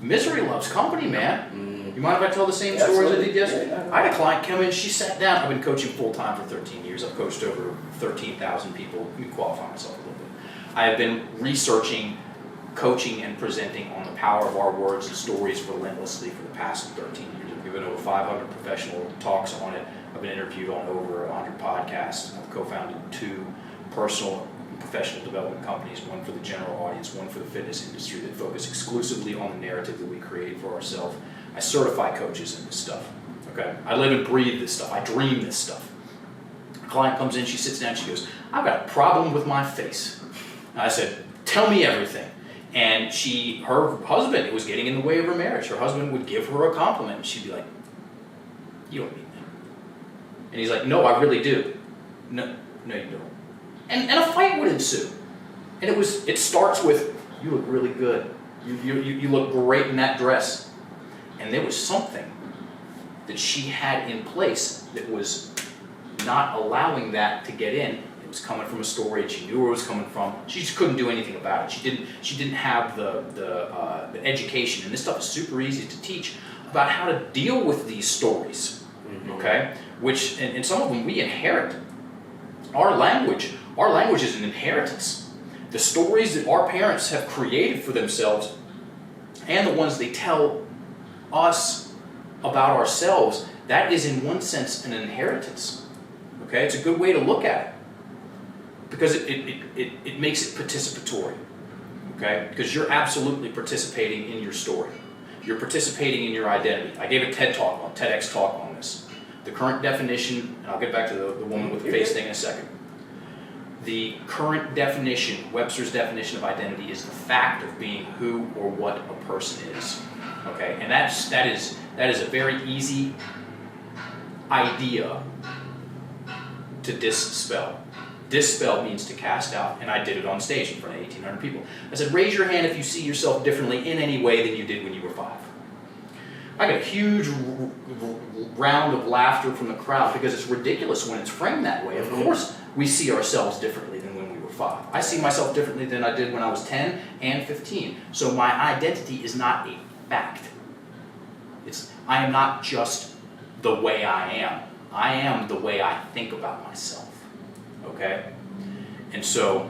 misery loves company, man. You mind if I tell the same stories I did yesterday? I had a client come in, she sat down. I've been coaching full time for 13 years. I've coached over 13,000 people. Let me qualify myself a little bit. I have been researching, coaching, and presenting on the power of our words and stories relentlessly for the past 13 years. I've given over 500 professional talks on it. I've been interviewed on over 100 podcasts. I've co-founded 2 personal and professional development companies, one for the general audience, one for the fitness industry, that focus exclusively on the narrative that we create for ourselves. I certify coaches in this stuff. Okay, I live and breathe this stuff. I dream this stuff. A client comes in, she sits down, she goes, "I've got a problem with my face." I said, "Tell me everything." And her husband, it was getting in the way of her marriage. Her husband would give her a compliment, and she'd be like, "You don't mean that." And he's like, "No, I really do." No, you don't. And a fight would ensue. And it starts with, "You look really good. You look great in that dress." And there was something that she had in place that was not allowing that to get in. It was coming from a story, and she knew where it was coming from. She just couldn't do anything about it. She didn't have the education, and this stuff is super easy to teach about how to deal with these stories. Okay, which and some of them we inherit. Our language is an inheritance. The stories that our parents have created for themselves, and the ones they tell us about ourselves, that is in one sense an inheritance. Okay, it's a good way to look at it, because it makes it participatory. Okay, because you're absolutely participating in your story. You're participating in your identity. I gave a TEDx talk on this. The current definition, and I'll get back to the woman with the face thing in a second. The current definition, Webster's definition of identity, is the fact of being who or what a person is. Okay, and that is a very easy idea to dispel. Dispel means to cast out, and I did it on stage in front of 1,800 people. I said, "Raise your hand if you see yourself differently in any way than you did when you were 5. I got a huge round of laughter from the crowd, because it's ridiculous when it's framed that way. Of course, we see ourselves differently than when we were 5. I see myself differently than I did when I was 10 and 15. So my identity is not a fact. I am not just the way I am. I am the way I think about myself. Okay? And so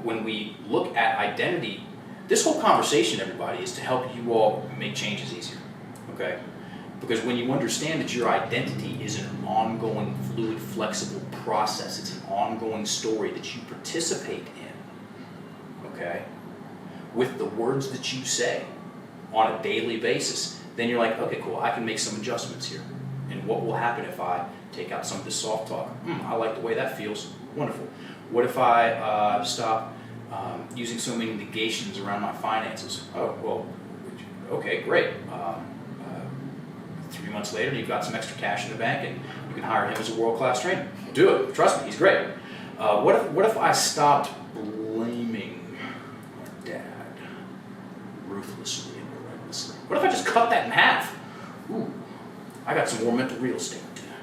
when we look at identity, this whole conversation, everybody, is to help you all make changes easier. Okay? Because when you understand that your identity is an ongoing, fluid, flexible process, it's an ongoing story that you participate in, okay, with the words that you say on a daily basis, then you're like, okay, cool, I can make some adjustments here. And what will happen if I take out some of this soft talk? I like the way that feels. Wonderful. What if I stop using so many negations around my finances? Oh, well, okay, great. 3 months later, you've got some extra cash in the bank, and you can hire him as a world-class trainer. Do it. Trust me, he's great. What if I stopped blaming my dad ruthlessly and relentlessly? What if I just cut that in half? Ooh, I got some more mental real estate.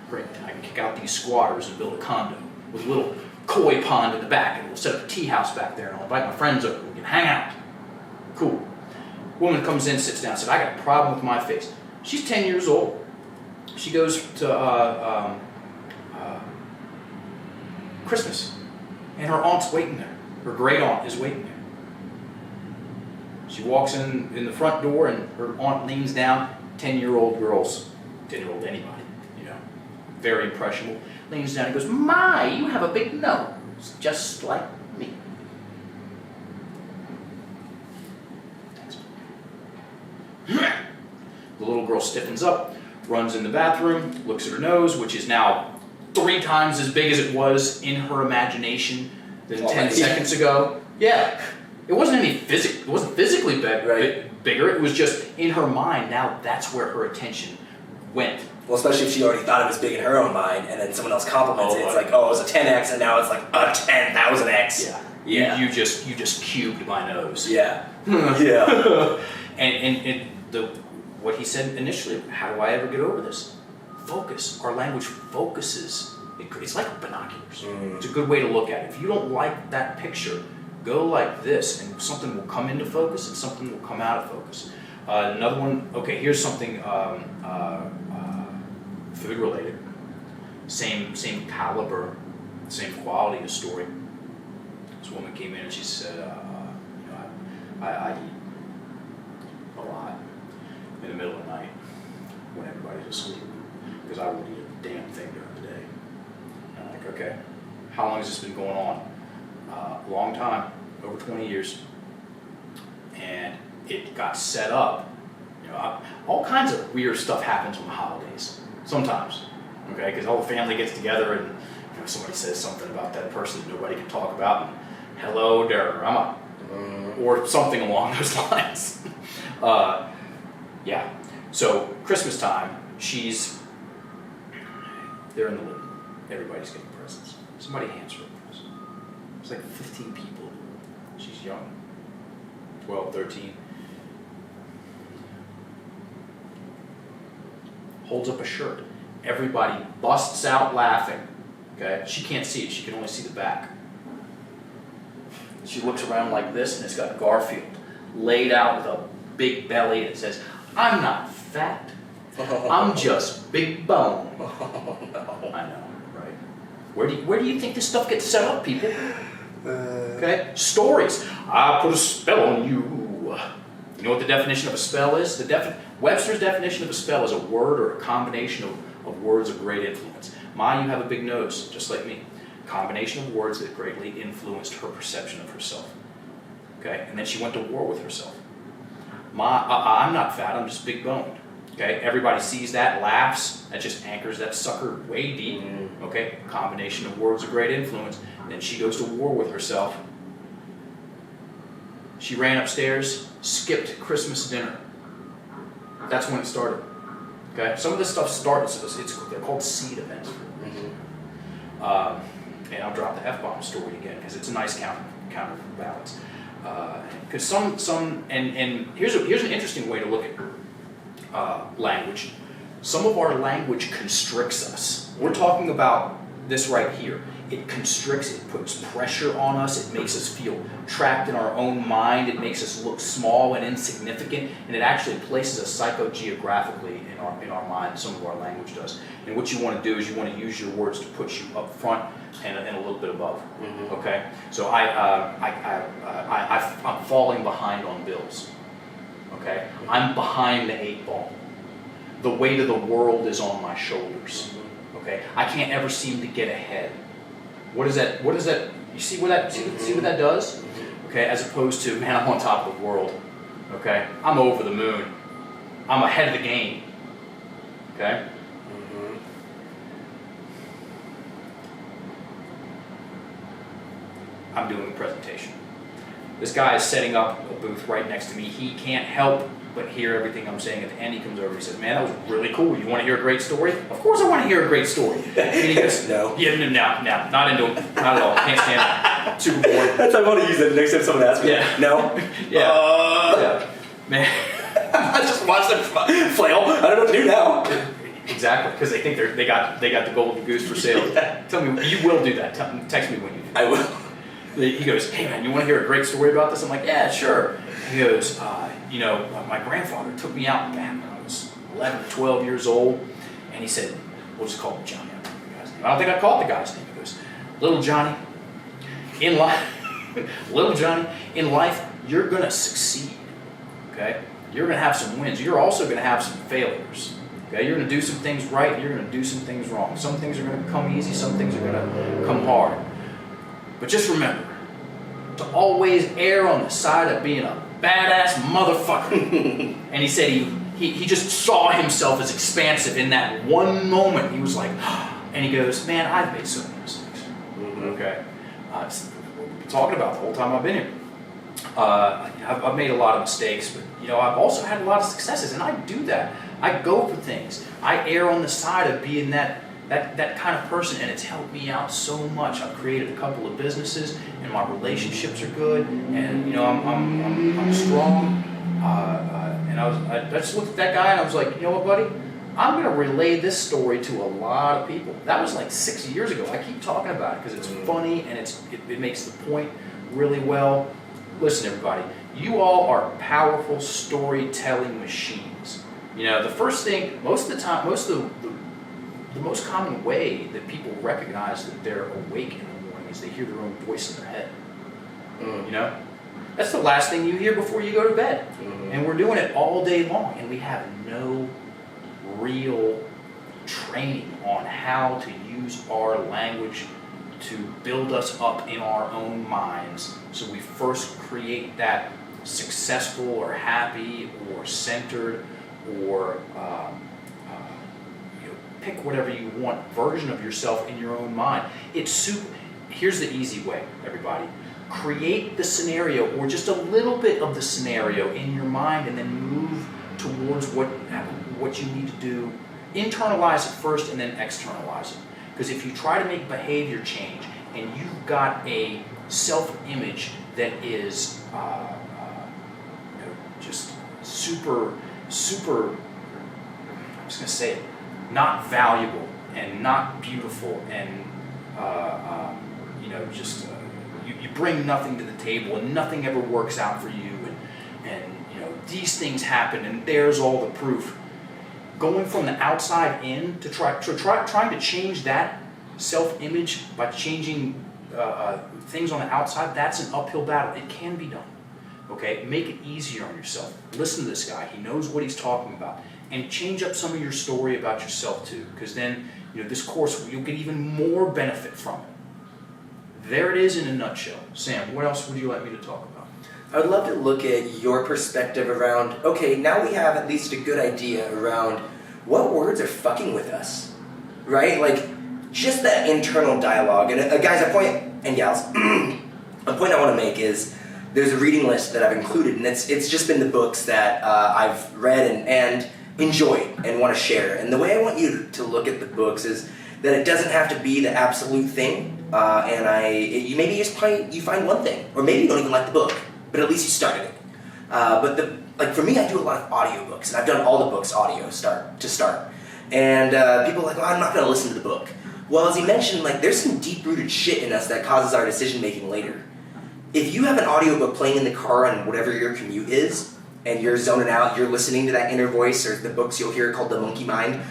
Great. I can kick out these squatters and build a condo with a little koi pond in the back, and we'll set up a tea house back there, and I'll invite my friends over, and we can hang out. Cool. Woman comes in, sits down, said, "I got a problem with my face." She's 10 years old. She goes to Christmas, and her aunt's waiting there. Her great aunt is waiting there. She walks in the front door, and her aunt leans down. 10-year-old girls, 10-year-old anybody, very impressionable, leans down and goes, "My, you have a big nose, just like me." Thanks. The little girl stiffens up, runs in the bathroom, looks at her nose, which is now 3 times as big as it was in her imagination than 10 seconds ago. Yeah. It wasn't physically bigger. It was just in her mind. Now that's where her attention went. Well, especially if she already thought it was big in her own mind, and then someone else compliments it. It's like, oh, it was a 10x, and now it's like a 10,000x. Yeah. You just cubed my nose. Yeah. Yeah. And what he said initially, how do I ever get over this? focus. Our language focuses. It's like binoculars. It's a good way to look at it. If you don't like that picture, go like this, and something will come into focus, and something will come out of focus. Another one. Okay, here's something food related. Same caliber, same quality of story. This woman came in and she said, I eat a lot in the middle of the night when everybody's asleep because I won't eat a damn thing during the day. And I'm like, okay, how long has this been going on? A long time, over 20 years. And it got set up. All kinds of weird stuff happens on the holidays, sometimes, okay? Because all the family gets together and somebody says something about that person that nobody can talk about, and hello there, Grandma, or something along those lines. Yeah. So Christmas time, they're in the living room. Everybody's getting presents. Somebody hands her a present. It's like 15 people. She's young, 12, 13. Holds up a shirt. Everybody busts out laughing. Okay? She can't see it. She can only see the back. She looks around like this, and it's got Garfield laid out with a big belly, and it says, "I'm not fat. I'm just big bone." Oh, no. I know, right? Where do you think this stuff gets set up, people? Okay? Stories. I put a spell on you. You know what the definition of a spell is? Webster's definition of a spell is a word or a combination of words of great influence. Ma, you have a big nose, just like me. Combination of words that greatly influenced her perception of herself. Okay? And then she went to war with herself. Ma, I'm not fat, I'm just big boned. Okay? Everybody sees that, laughs, that just anchors that sucker way deep. Okay? Combination of words of great influence. Then she goes to war with herself. She ran upstairs, skipped Christmas dinner. That's when it started. Okay? Some of this stuff starts, they're called seed events. And I'll drop the F-bomb story again because it's a nice counterbalance. Because and here's an interesting way to look at language. Some of our language constricts us. We're talking about this right here. It constricts, it puts pressure on us, it makes us feel trapped in our own mind, it makes us look small and insignificant, and it actually places us psychogeographically in our mind. Some of our language does. And what you want to do is you want to use your words to put you up front and a little bit above. Okay? So I'm falling behind on bills. Okay? I'm behind the 8 ball. The weight of the world is on my shoulders. Okay? I can't ever seem to get ahead. What is that? You see what that does? Okay, as opposed to, man, I'm on top of the world. Okay, I'm over the moon. I'm ahead of the game. Okay. I'm doing a presentation. This guy is setting up a booth right next to me. He can't help but hear everything I'm saying. At the end, he comes over and he says, "Man, that was really cool. You want to hear a great story?" Of course I want to hear a great story. And he goes, No. Yeah, no, not into it. Not at all. Can't stand it. Super boring. That's I want to use it next time someone asks me. Yeah. No? Yeah. Man. I just watched them flail. I don't know what to do now. Exactly, because they think they got the golden goose for sale. Tell me, you will do that. Text me when you do. I will. He goes, "Hey man, you want to hear a great story about this?" I'm like, "Yeah, sure." He goes, my grandfather took me out back when I was 11 or 12 years old, and he said, we'll just call him Johnny. I don't think I called the guy's name. He goes, "Little Johnny, in life, you're gonna succeed. Okay, you're gonna have some wins. You're also gonna have some failures. Okay, you're gonna do some things right. You're gonna do some things wrong. Some things are gonna come easy. Some things are gonna come hard. But just remember to always err on the side of being a badass motherfucker." And he said he just saw himself as expansive in that one moment. He was like, and he goes, "Man, I've made so many mistakes." Okay, it's what we've been talking about the whole time I've been here. I've made a lot of mistakes, but I've also had a lot of successes, and I do that. I go for things. I err on the side of being that kind of person, and it's helped me out so much. I've created a couple of businesses, and my relationships are good, and I'm strong. And I just looked at that guy, and I was like, "You know what, buddy? I'm going to relay this story to a lot of people. That was like 6 years ago. I keep talking about it because it's funny and it makes the point really well. Listen, everybody, you all are powerful storytelling machines. You know, the first thing, most of the time, the most common way that people recognize that they're awake in the morning is they hear their own voice in their head. You know? That's the last thing you hear before you go to bed. And we're doing it all day long, and we have no real training on how to use our language to build us up in our own minds. So we first create that successful or happy or centered or pick whatever you want version of yourself in your own mind. Here's the easy way, everybody. Create the scenario or just a little bit of the scenario in your mind and then move towards what you need to do. Internalize it first and then externalize it. Because if you try to make behavior change and you've got a self-image that is just super, I'm just going to say it, not valuable and not beautiful and you bring nothing to the table and nothing ever works out for you and these things happen and there's all the proof. Going from the outside in to trying to change that self-image by changing things on the outside, that's an uphill battle. It can be done. Okay, make it easier on yourself. Listen to this guy. He knows what he's talking about. And change up some of your story about yourself too, because then this course, you'll get even more benefit from it. There it is in a nutshell. Sam, what else would you like me to talk about? I would love to look at your perspective around, okay, now we have at least a good idea around what words are fucking with us, right? Like, just that internal dialogue. And guys, a point, and gals, a point I want to make is there's a reading list that I've included, and it's just been the books that I've read and enjoyed and want to share. And the way I want you to look at the books is that it doesn't have to be the absolute thing, you maybe you find one thing, or maybe you don't even like the book, but at least you started it. But for me, I do a lot of audiobooks, and I've done all the books audio start to start. And people are like, well, I'm not going to listen to the book. Well, as he mentioned, there's some deep-rooted shit in us that causes our decision-making later. If you have an audiobook playing in the car on whatever your commute is, and you're zoning out, you're listening to that inner voice, or the books you'll hear called The Monkey Mind,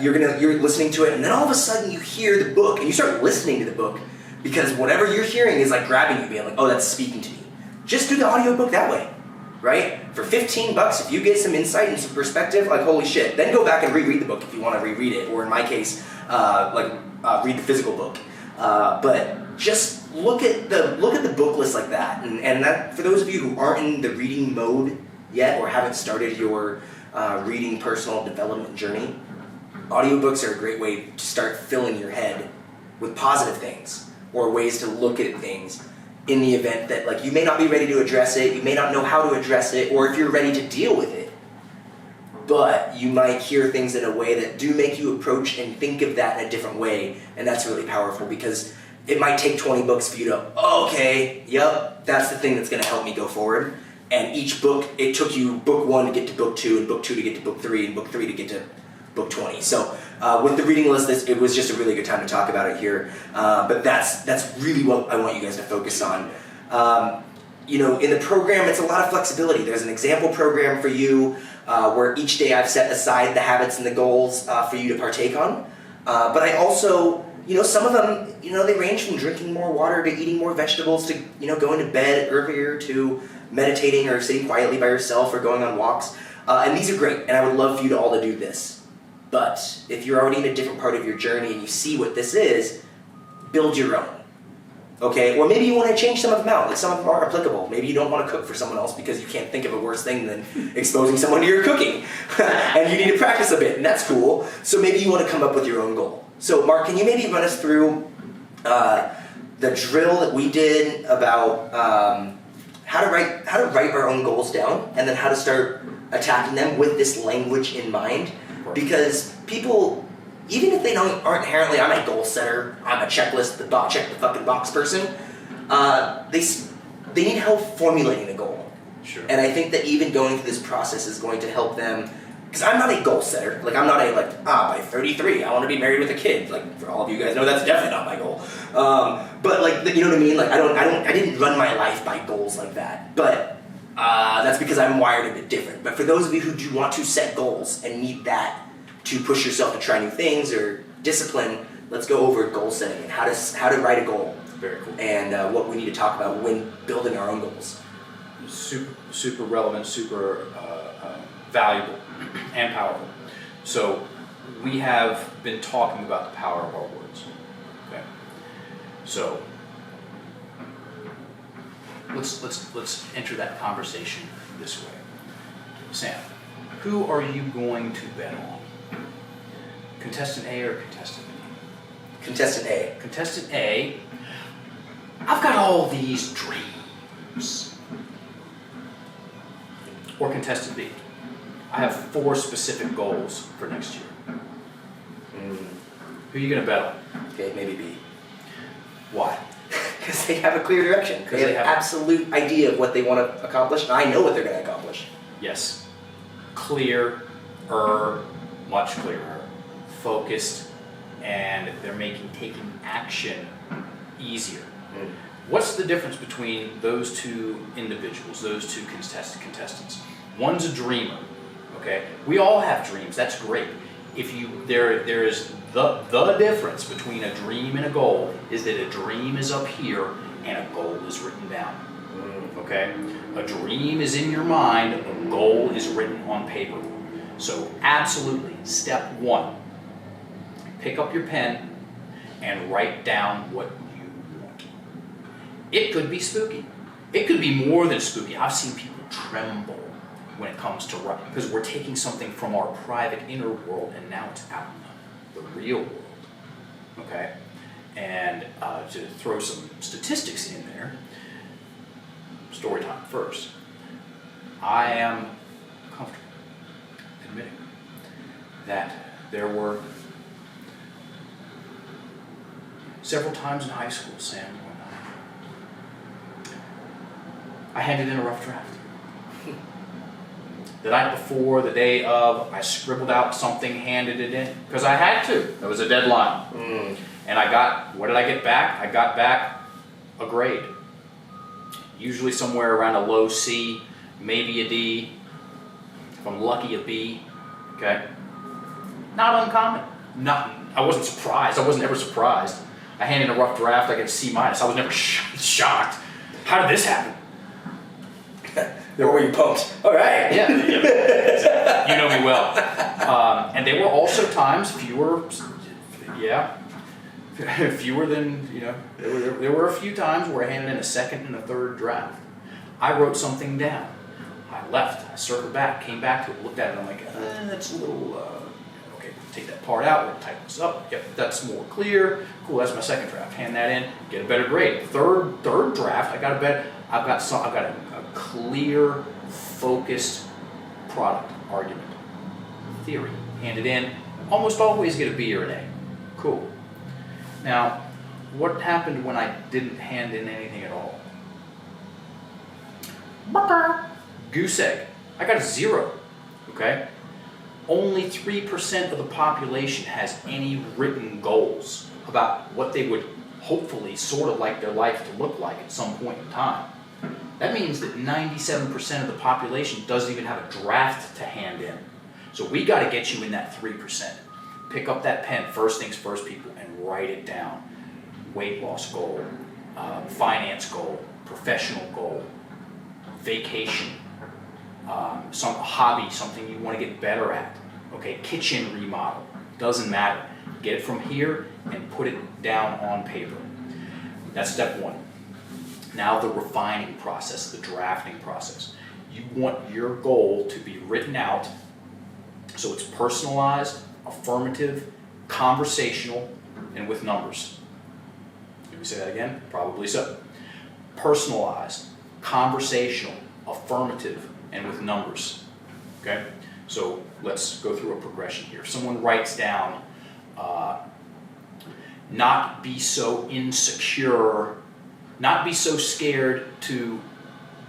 you're listening to it, and then all of a sudden you hear the book, and you start listening to the book, because whatever you're hearing is grabbing you, being like, oh, that's speaking to me. Just do the audiobook that way, right? For $15, if you get some insight and some perspective, holy shit, then go back and reread the book if you want to reread it, or in my case, read the physical book. But just look at the book list like that, and that, for those of you who aren't in the reading mode yet or haven't started your reading personal development journey, audiobooks are a great way to start filling your head with positive things or ways to look at things in the event that you may not be ready to address it, you may not know how to address it, or if you're ready to deal with it. But you might hear things in a way that do make you approach and think of that in a different way, and that's really powerful because it might take 20 books for you to, okay, yep, that's the thing that's going to help me go forward. And each book, it took you book 1 to get to book 2, and book 2 to get to book 3, and book 3 to get to book 20. So with the reading list, it was just a really good time to talk about it here. But that's really what I want you guys to focus on. In the program, it's a lot of flexibility. There's an example program for you where each day I've set aside the habits and the goals for you to partake on. But I also, some of them, they range from drinking more water to eating more vegetables to, going to bed earlier to meditating or sitting quietly by yourself or going on walks. And these are great, and I would love for you to all to do this. But if you're already in a different part of your journey and you see what this is, build your own. Okay, or maybe you want to change some of them out. Some of them aren't applicable. Maybe you don't want to cook for someone else because you can't think of a worse thing than exposing someone to your cooking. And you need to practice a bit, and that's cool. So maybe you want to come up with your own goal. So Mark, can you maybe run us through the drill that we did about how to write our own goals down, and then how to start attacking them with this language in mind? Because people, even if they aren't inherently, I'm a goal setter, I'm a checklist, check the fucking box person, they need help formulating the goal. Sure. And I think that even going through this process is going to help them because I'm not a goal setter. Like, I'm not a, like, by 33, I want to be married with a kid. Like, for all of you guys know, that's definitely not my goal. But, like, you know what I mean? Like, I didn't run my life by goals like that. But that's because I'm wired a bit different. But for those of you who do want to set goals and need that to push yourself to try new things or discipline, let's go over goal setting and how to write a goal. Very cool. And what we need to talk about when building our own goals. Super relevant, super valuable and powerful. So we have been talking about the power of our words. Okay. So let's enter that conversation this way. Sam, who are you going to bet on? Contestant A or contestant B? Contestant A. Contestant A, I've got all these dreams. Or contestant B, I have 4 specific goals for next year. Who are you going to bet on? Okay, maybe B. Why? Because they have a clear direction. They have absolute idea of what they want to accomplish, and I know what they're going to accomplish. Yes. Clearer, much clearer, focused, and they're taking action easier. What's the difference between those two individuals, those two contestants? One's a dreamer, okay? We all have dreams, that's great. There is the difference between a dream and a goal is that a dream is up here and a goal is written down, okay? A dream is in your mind, a goal is written on paper. So absolutely, step 1, pick up your pen and write down what you want. It could be spooky. It could be more than spooky. I've seen people tremble when it comes to writing because we're taking something from our private inner world and now it's out in the real world. Okay? And to throw some statistics in there, story time first. I am comfortable admitting that there were several times in high school, Sam, when I handed in a rough draft. The night before, the day of, I scribbled out something, handed it in, because I had to. There was a deadline. And what did I get back? I got back a grade. Usually somewhere around a low C, maybe a D. If I'm lucky, a B. Okay? Not uncommon. I wasn't surprised. I wasn't ever surprised. I handed in a rough draft, I get a C-. I was never shocked. How did this happen? Or were you pumped? All right. Yeah. You know me well. And there were also times, fewer than, there were a few times where I handed in a second and a third draft. I wrote something down. I left, I circled back, came back to it, looked at it, I'm like, that's a little, okay, take that part out, we'll tighten this up, yep, that's more clear, cool, that's my second draft, hand that in, get a better grade. Third draft, I've got a clear, focused product argument, theory, hand it in, almost always get a B or an A, cool. Now, what happened when I didn't hand in anything at all? Goose egg. I got a 0, okay? Only 3% of the population has any written goals about what they would hopefully sort of like their life to look like at some point in time. That means that 97% of the population doesn't even have a draft to hand in. So we got to get you in that 3%. Pick up that pen, first things first, people, and write it down. Weight loss goal, finance goal, professional goal, vacation, some hobby, something you want to get better at. Okay, kitchen remodel, doesn't matter. Get it from here and put it down on paper. That's step 1. Now the refining process, the drafting process. You want your goal to be written out so it's personalized, affirmative, conversational, and with numbers. Let me say that again? Probably so. Personalized, conversational, affirmative, and with numbers. Okay? So let's go through a progression here. If someone writes down, not be so insecure, not be so scared to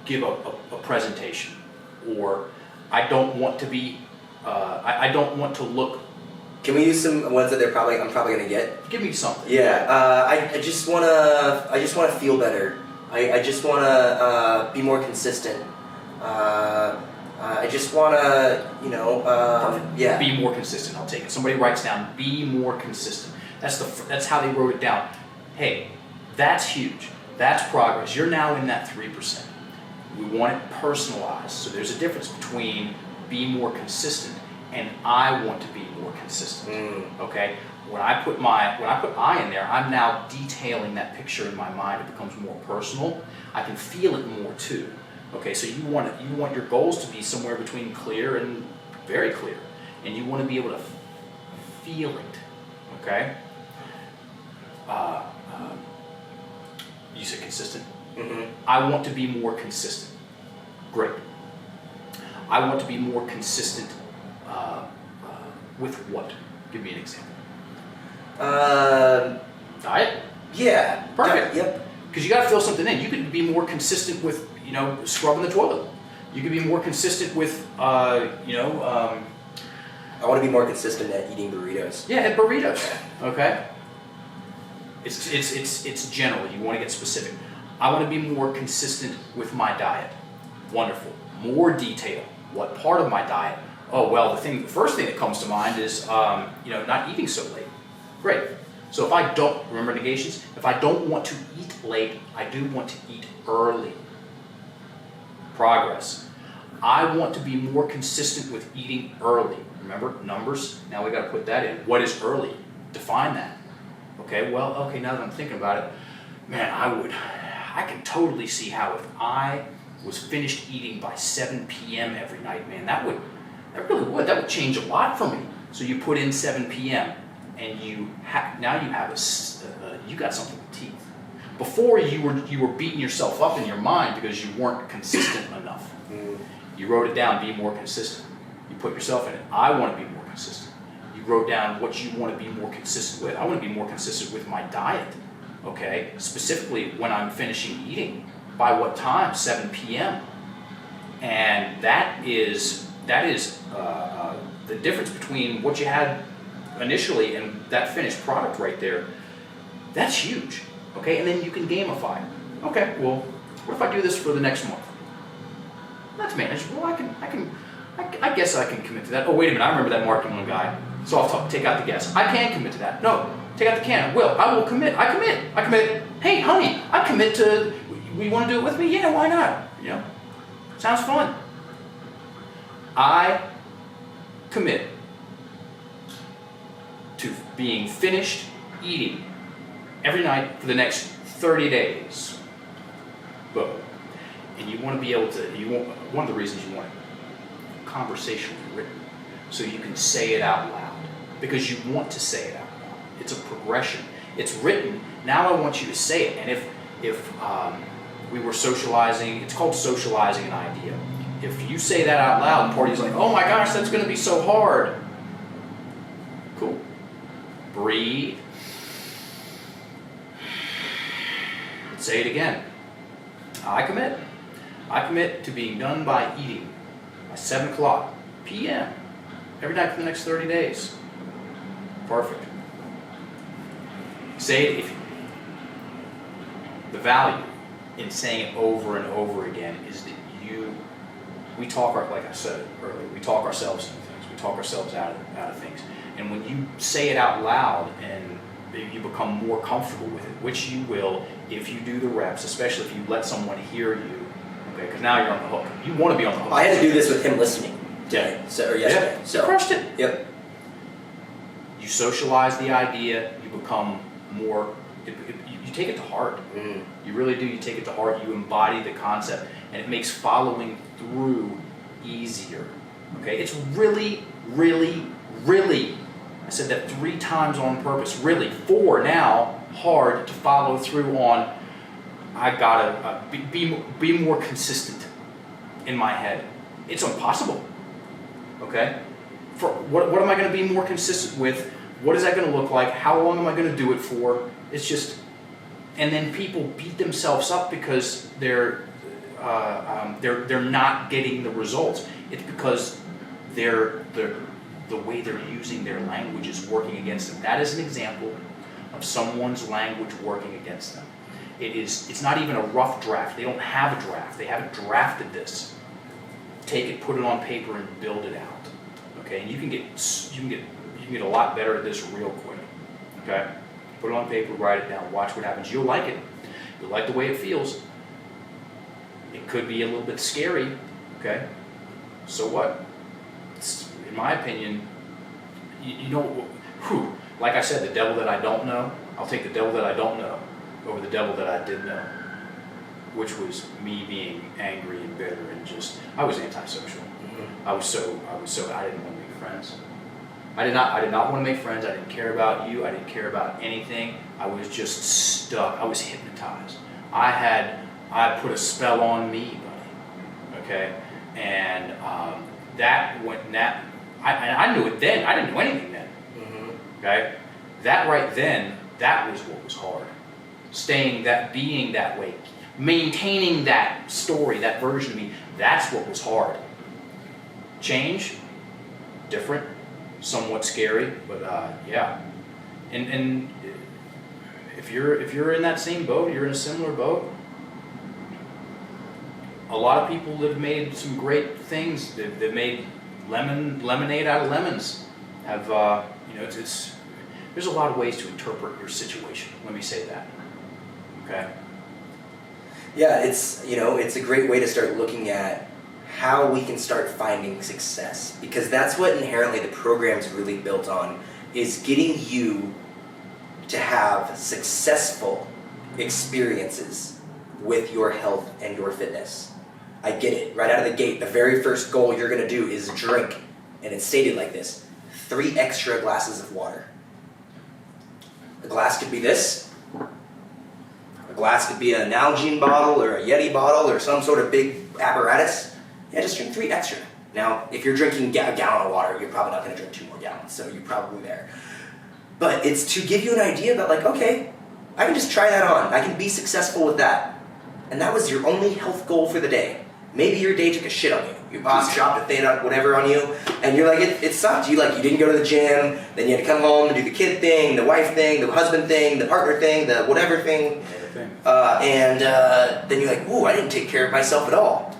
give a presentation, or I don't want to be I don't want to look. Can we use some ones that I'm probably gonna get? Give me something. Yeah. I just wanna feel better. I just wanna be more consistent. I just wanna, yeah. Be more consistent. I'll take it. Somebody writes down, be more consistent. That's how they wrote it down. Hey, that's huge. That's progress. You're now in that 3%. We want it personalized. So there's a difference between be more consistent and I want to be more consistent. Okay? When I put I in there, I'm now detailing that picture in my mind. It becomes more personal. I can feel it more too. Okay, so you want your goals to be somewhere between clear and very clear, and you want to be able to feel it. Okay. You said consistent. Mm-hmm. I want to be more consistent. Great. I want to be more consistent with what? Give me an example. Diet. Yeah. Perfect. Yep. Because you got to fill something in. You could be more consistent with, scrubbing the toilet. You could be more consistent with, I want to be more consistent at eating burritos. Yeah, at burritos. Okay. It's general. You want to get specific. I want to be more consistent with my diet. Wonderful. More detail. What part of my diet? Oh well, the first thing that comes to mind is not eating so late. Great. So if I don't remember negations, if I don't want to eat late, I do want to eat early. Progress. I want to be more consistent with eating early. Remember numbers? Now we got to put that in. What is early? Define that. Okay. Well, now that I'm thinking about it, man, I can totally see how if I was finished eating by 7 p.m. every night, man, that would change a lot for me. So you put in 7 p.m. and you got something with teeth. Before you were beating yourself up in your mind because you weren't consistent enough. You wrote it down, be more consistent. You put yourself in it. I want to be more consistent. You wrote down what you want to be more consistent with. I want to be more consistent with my diet. Okay, specifically when I'm finishing eating. By what time? 7 p.m. And that is the difference between what you had initially and that finished product right there. That's huge. Okay, and then you can gamify. Okay, well, what if I do this for the next month? That's manageable. I guess I can commit to that. Oh, wait a minute, I remember that marketing one guy. So I'll take out the guess. I can commit to that. No, take out the can. I will commit. I commit. Hey, honey, I commit to. We want to do it with me? Yeah, why not? Sounds fun. I commit to being finished eating every night for the next 30 days. Boom. And you want to be able to, one of the reasons you want it, conversationally written, so you can say it out loud. Because you want to say it out loud. It's a progression. It's written, now I want you to say it. And if we were socializing, it's called socializing an idea. If you say that out loud, the party's like, oh my gosh, that's going to be so hard. Cool. Breathe. Say it again. I commit to being done by eating by 7 o'clock p.m. every night for the next 30 days. Perfect. Say it the value in saying it over and over again is that like I said earlier, we talk ourselves into things. We talk ourselves out of things. And when you say it out loud and you become more comfortable with it, which you will if you do the reps, especially if you let someone hear you, okay, because now you're on the hook. You want to be on the hook. I had to do this with him listening today, yesterday. Yeah, so crushed it. Yep. You socialize the idea, you become more, you take it to heart. You really do, you take it to heart, you embody the concept, and it makes following through easier. Okay, it's really, really, really, I said that 3 times on purpose, really, 4 now, hard to follow through on. I gotta be more consistent in my head. It's impossible. Okay? For what am I going to be more consistent with? What is that going to look like? How long am I going to do it for? It's just, and then people beat themselves up because they're not getting the results. It's because the way they're using their language is working against them. That is an example of someone's language working against them. It's not even a rough draft. They don't have a draft. They haven't drafted this. Take it, put it on paper, and build it out. Okay, and you can get a lot better at this real quick. Okay, put it on paper, write it down, watch what happens. You'll like it. You'll like the way it feels. It could be a little bit scary. Okay, so what? In my opinion, you know, like I said, the devil that I don't know, I'll take the devil that I don't know over the devil that I did know, which was me being angry and bitter and just, I was antisocial. Mm-hmm. I didn't want to make friends. I did not want to make friends. I didn't care about you. I didn't care about anything. I was just stuck. I was hypnotized. I put a spell on me, buddy. Okay, and I knew it then. I didn't know anything then. Mm-hmm. Okay, that right then, that was what was hard. Being that way, maintaining that story, that version of me, that's what was hard. Change, different, somewhat scary, but yeah. And if you're in that same boat, you're in a similar boat. A lot of people have made some great things. They've made lemonade out of lemons. There's a lot of ways to interpret your situation. Let me say that. Okay. Yeah, it's a great way to start looking at how we can start finding success, because that's what inherently the program's really built on, is getting you to have successful experiences with your health and your fitness. I get it. Right out of the gate, the very first goal you're going to do is drink, and it's stated like this: 3 extra glasses of water. A glass could be this. A glass could be an Nalgene bottle or a Yeti bottle or some sort of big apparatus. Yeah, just drink 3 extra. Now, if you're drinking a gallon of water, you're probably not going to drink 2 more gallons, so you're probably there. But it's to give you an idea about, like, okay, I can just try that on. I can be successful with that. And that was your only health goal for the day. Maybe your day took a shit on you. Your boss dropped a thing on whatever on you, and you're like, it sucked. You didn't go to the gym, then you had to come home and do the kid thing, the wife thing, the husband thing, the partner thing, the whatever thing. Then you're like, ooh, I didn't take care of myself at all.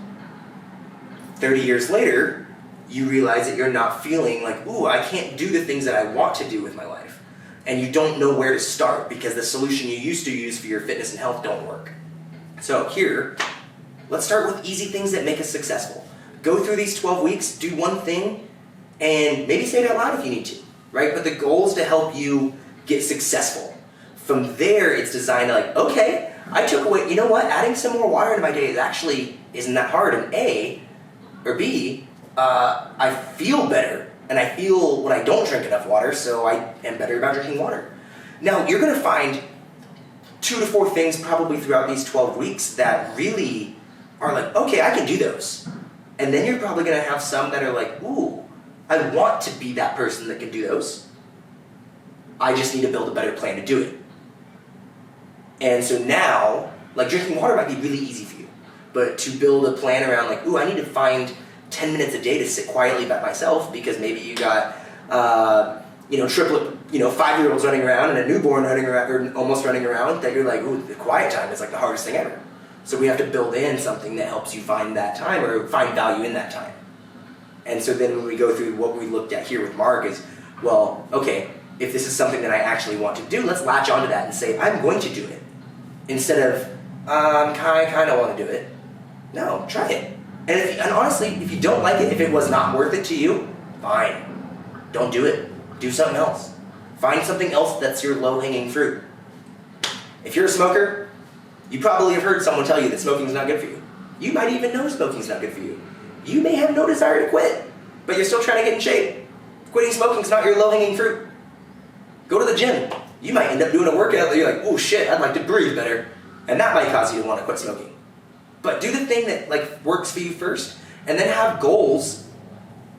30 years later, you realize that you're not feeling like, ooh, I can't do the things that I want to do with my life. And you don't know where to start because the solution you used to use for your fitness and health don't work. So here, let's start with easy things that make us successful. Go through these 12 weeks, do one thing, and maybe say it out loud if you need to, right? But the goal is to help you get successful. From there, it's designed to like, okay, I took away, you know what? Adding some more water into my day isn't that hard. And A, or B, I feel better, and I feel when I don't drink enough water, so I am better about drinking water. Now, you're going to find 2 to 4 things probably throughout these 12 weeks that really are like, okay, I can do those. And then you're probably going to have some that are like, ooh, I want to be that person that can do those. I just need to build a better plan to do it. And so now, like drinking water might be really easy for you, but to build a plan around like, ooh, I need to find 10 minutes a day to sit quietly by myself because maybe you got, triplet, 5-year-olds running around and a newborn running around, or almost running around, that you're like, ooh, the quiet time is like the hardest thing ever. So we have to build in something that helps you find that time or find value in that time. And so then when we go through what we looked at here with Mark is, well, okay, if this is something that I actually want to do, let's latch onto that and say, I'm going to do it. Instead of, I kind of want to do it. No, try it. And honestly, if you don't like it, if it was not worth it to you, fine. Don't do it. Do something else. Find something else that's your low-hanging fruit. If you're a smoker, you probably have heard someone tell you that smoking is not good for you. You might even know smoking is not good for you. You may have no desire to quit, but you're still trying to get in shape. Quitting smoking is not your low-hanging fruit. Go to the gym. You might end up doing a workout that you're like, oh shit, I'd like to breathe better. And that might cause you to want to quit smoking. But do the thing that works for you first, and then have goals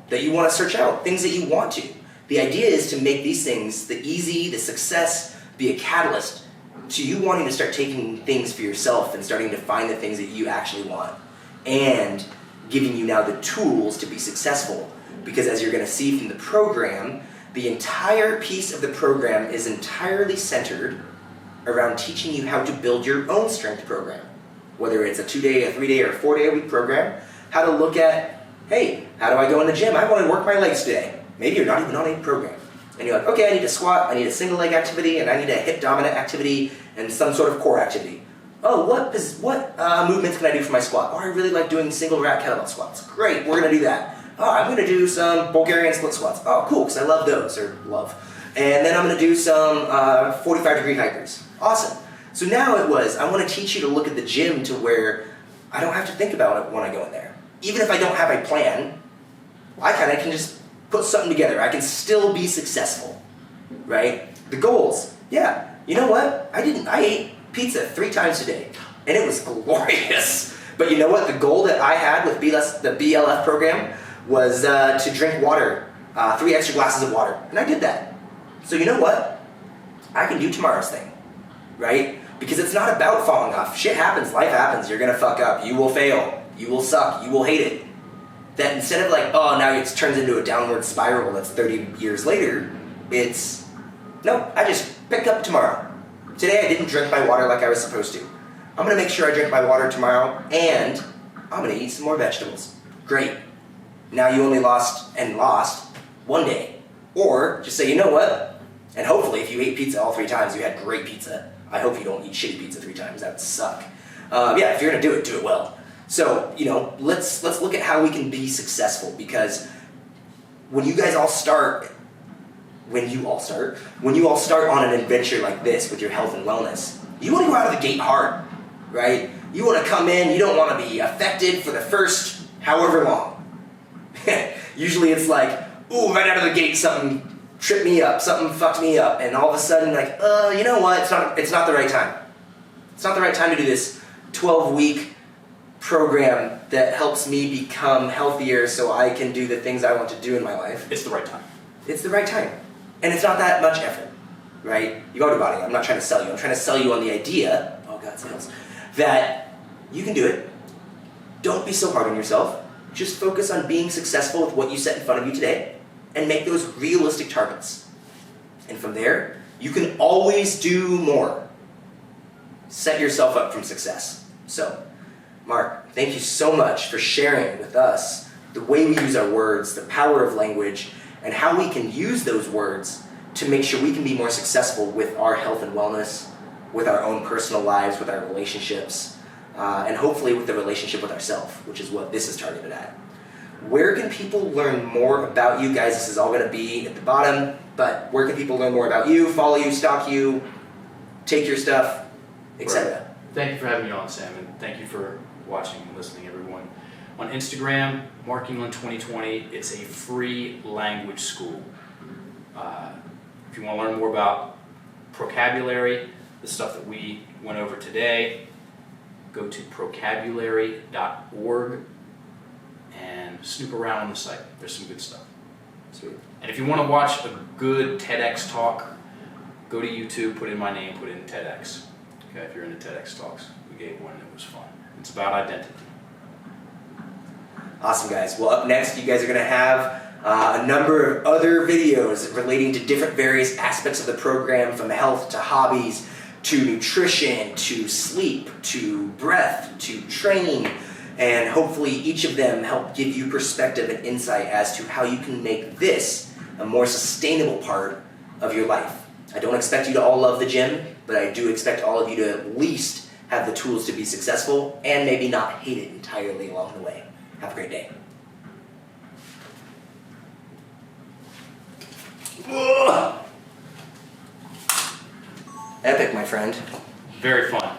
that you want to search out, things that you want to. The idea is to make these things, the easy, the success, be a catalyst to you wanting to start taking things for yourself and starting to find the things that you actually want. And giving you now the tools to be successful. because as you're going to see from the program, the entire piece of the program is entirely centered around teaching you how to build your own strength program. Whether it's a 2-day, a 3-day, or a 4-day-a-week program, how to look at, hey, how do I go in the gym? I want to work my legs today. Maybe you're not even on a program. And you're like, okay, I need a squat, I need a single leg activity, and I need a hip dominant activity, and some sort of core activity. Oh, what movements can I do for my squat? Oh, I really like doing single rack kettlebell squats. Great, we're going to do that. Oh, I'm going to do some Bulgarian split squats. Oh, cool, because I love those, or love. And then I'm going to do some 45-degree hikers. Awesome. So now I want to teach you to look at the gym to where I don't have to think about it when I go in there. Even if I don't have a plan, I kind of can just put something together. I can still be successful, right? The goals. Yeah, you know what? I ate pizza 3 times today, and it was glorious. But you know what? The goal that I had with the BLF program was to drink water, 3 extra glasses of water, and I did that. So you know what? I can do tomorrow's thing, right? Because it's not about falling off. Shit happens, life happens, you're gonna fuck up, you will fail, you will suck, you will hate it. That instead of like, oh, now it turns into a downward spiral that's 30 years later, it's, no, I just pick up tomorrow. Today I didn't drink my water like I was supposed to. I'm gonna make sure I drink my water tomorrow, and I'm gonna eat some more vegetables. Great. Now you only lost 1 day. Or just say, you know what? And hopefully if you ate pizza all 3 times, you had great pizza. I hope you don't eat shitty pizza 3 times, that would suck. Yeah, if you're gonna do it well. So, let's look at how we can be successful, because when you all start on an adventure like this with your health and wellness, you want to go out of the gate hard, right? You want to come in, you don't want to be affected for the first however long. Usually it's like, ooh, right out of the gate something tripped me up, something fucked me up, and all of a sudden like, you know what, it's not the right time. It's not the right time to do this 12-week program that helps me become healthier so I can do the things I want to do in my life. It's the right time. It's the right time. And it's not that much effort, right? You go to body. I'm not trying to sell you. I'm trying to sell you on the idea, oh God, sales, that you can do it. Don't be so hard on yourself. Just focus on being successful with what you set in front of you today and make those realistic targets. And from there, you can always do more. Set yourself up for success. So, Mark, thank you so much for sharing with us the way we use our words, the power of language, and how we can use those words to make sure we can be more successful with our health and wellness, with our own personal lives, with our relationships, and hopefully with the relationship with ourselves, which is what this is targeted at. Where can people learn more about you guys? This is all going to be at the bottom, but where can people learn more about you, follow you, stalk you, take your stuff, etc.? Right. Thank you for having me on, Sam, and thank you for watching and listening, everyone. On Instagram, Mark England 2020, it's a free language school. If you want to learn more about Procabulary, the stuff that we went over today, go to procabulary.org and snoop around on the site. There's some good stuff. Sweet. And if you want to watch a good TEDx talk, go to YouTube, put in my name, put in TEDx. Okay, if you're into TEDx talks, we gave one and it was fun. It's about identity. Awesome, guys. Well, up next, you guys are going to have a number of other videos relating to different various aspects of the program, from health to hobbies, to nutrition, to sleep, to breath, to training, and hopefully each of them help give you perspective and insight as to how you can make this a more sustainable part of your life. I don't expect you to all love the gym, but I do expect all of you to at least have the tools to be successful and maybe not hate it entirely along the way. Have a great day. Ugh. Epic, my friend. Very fun.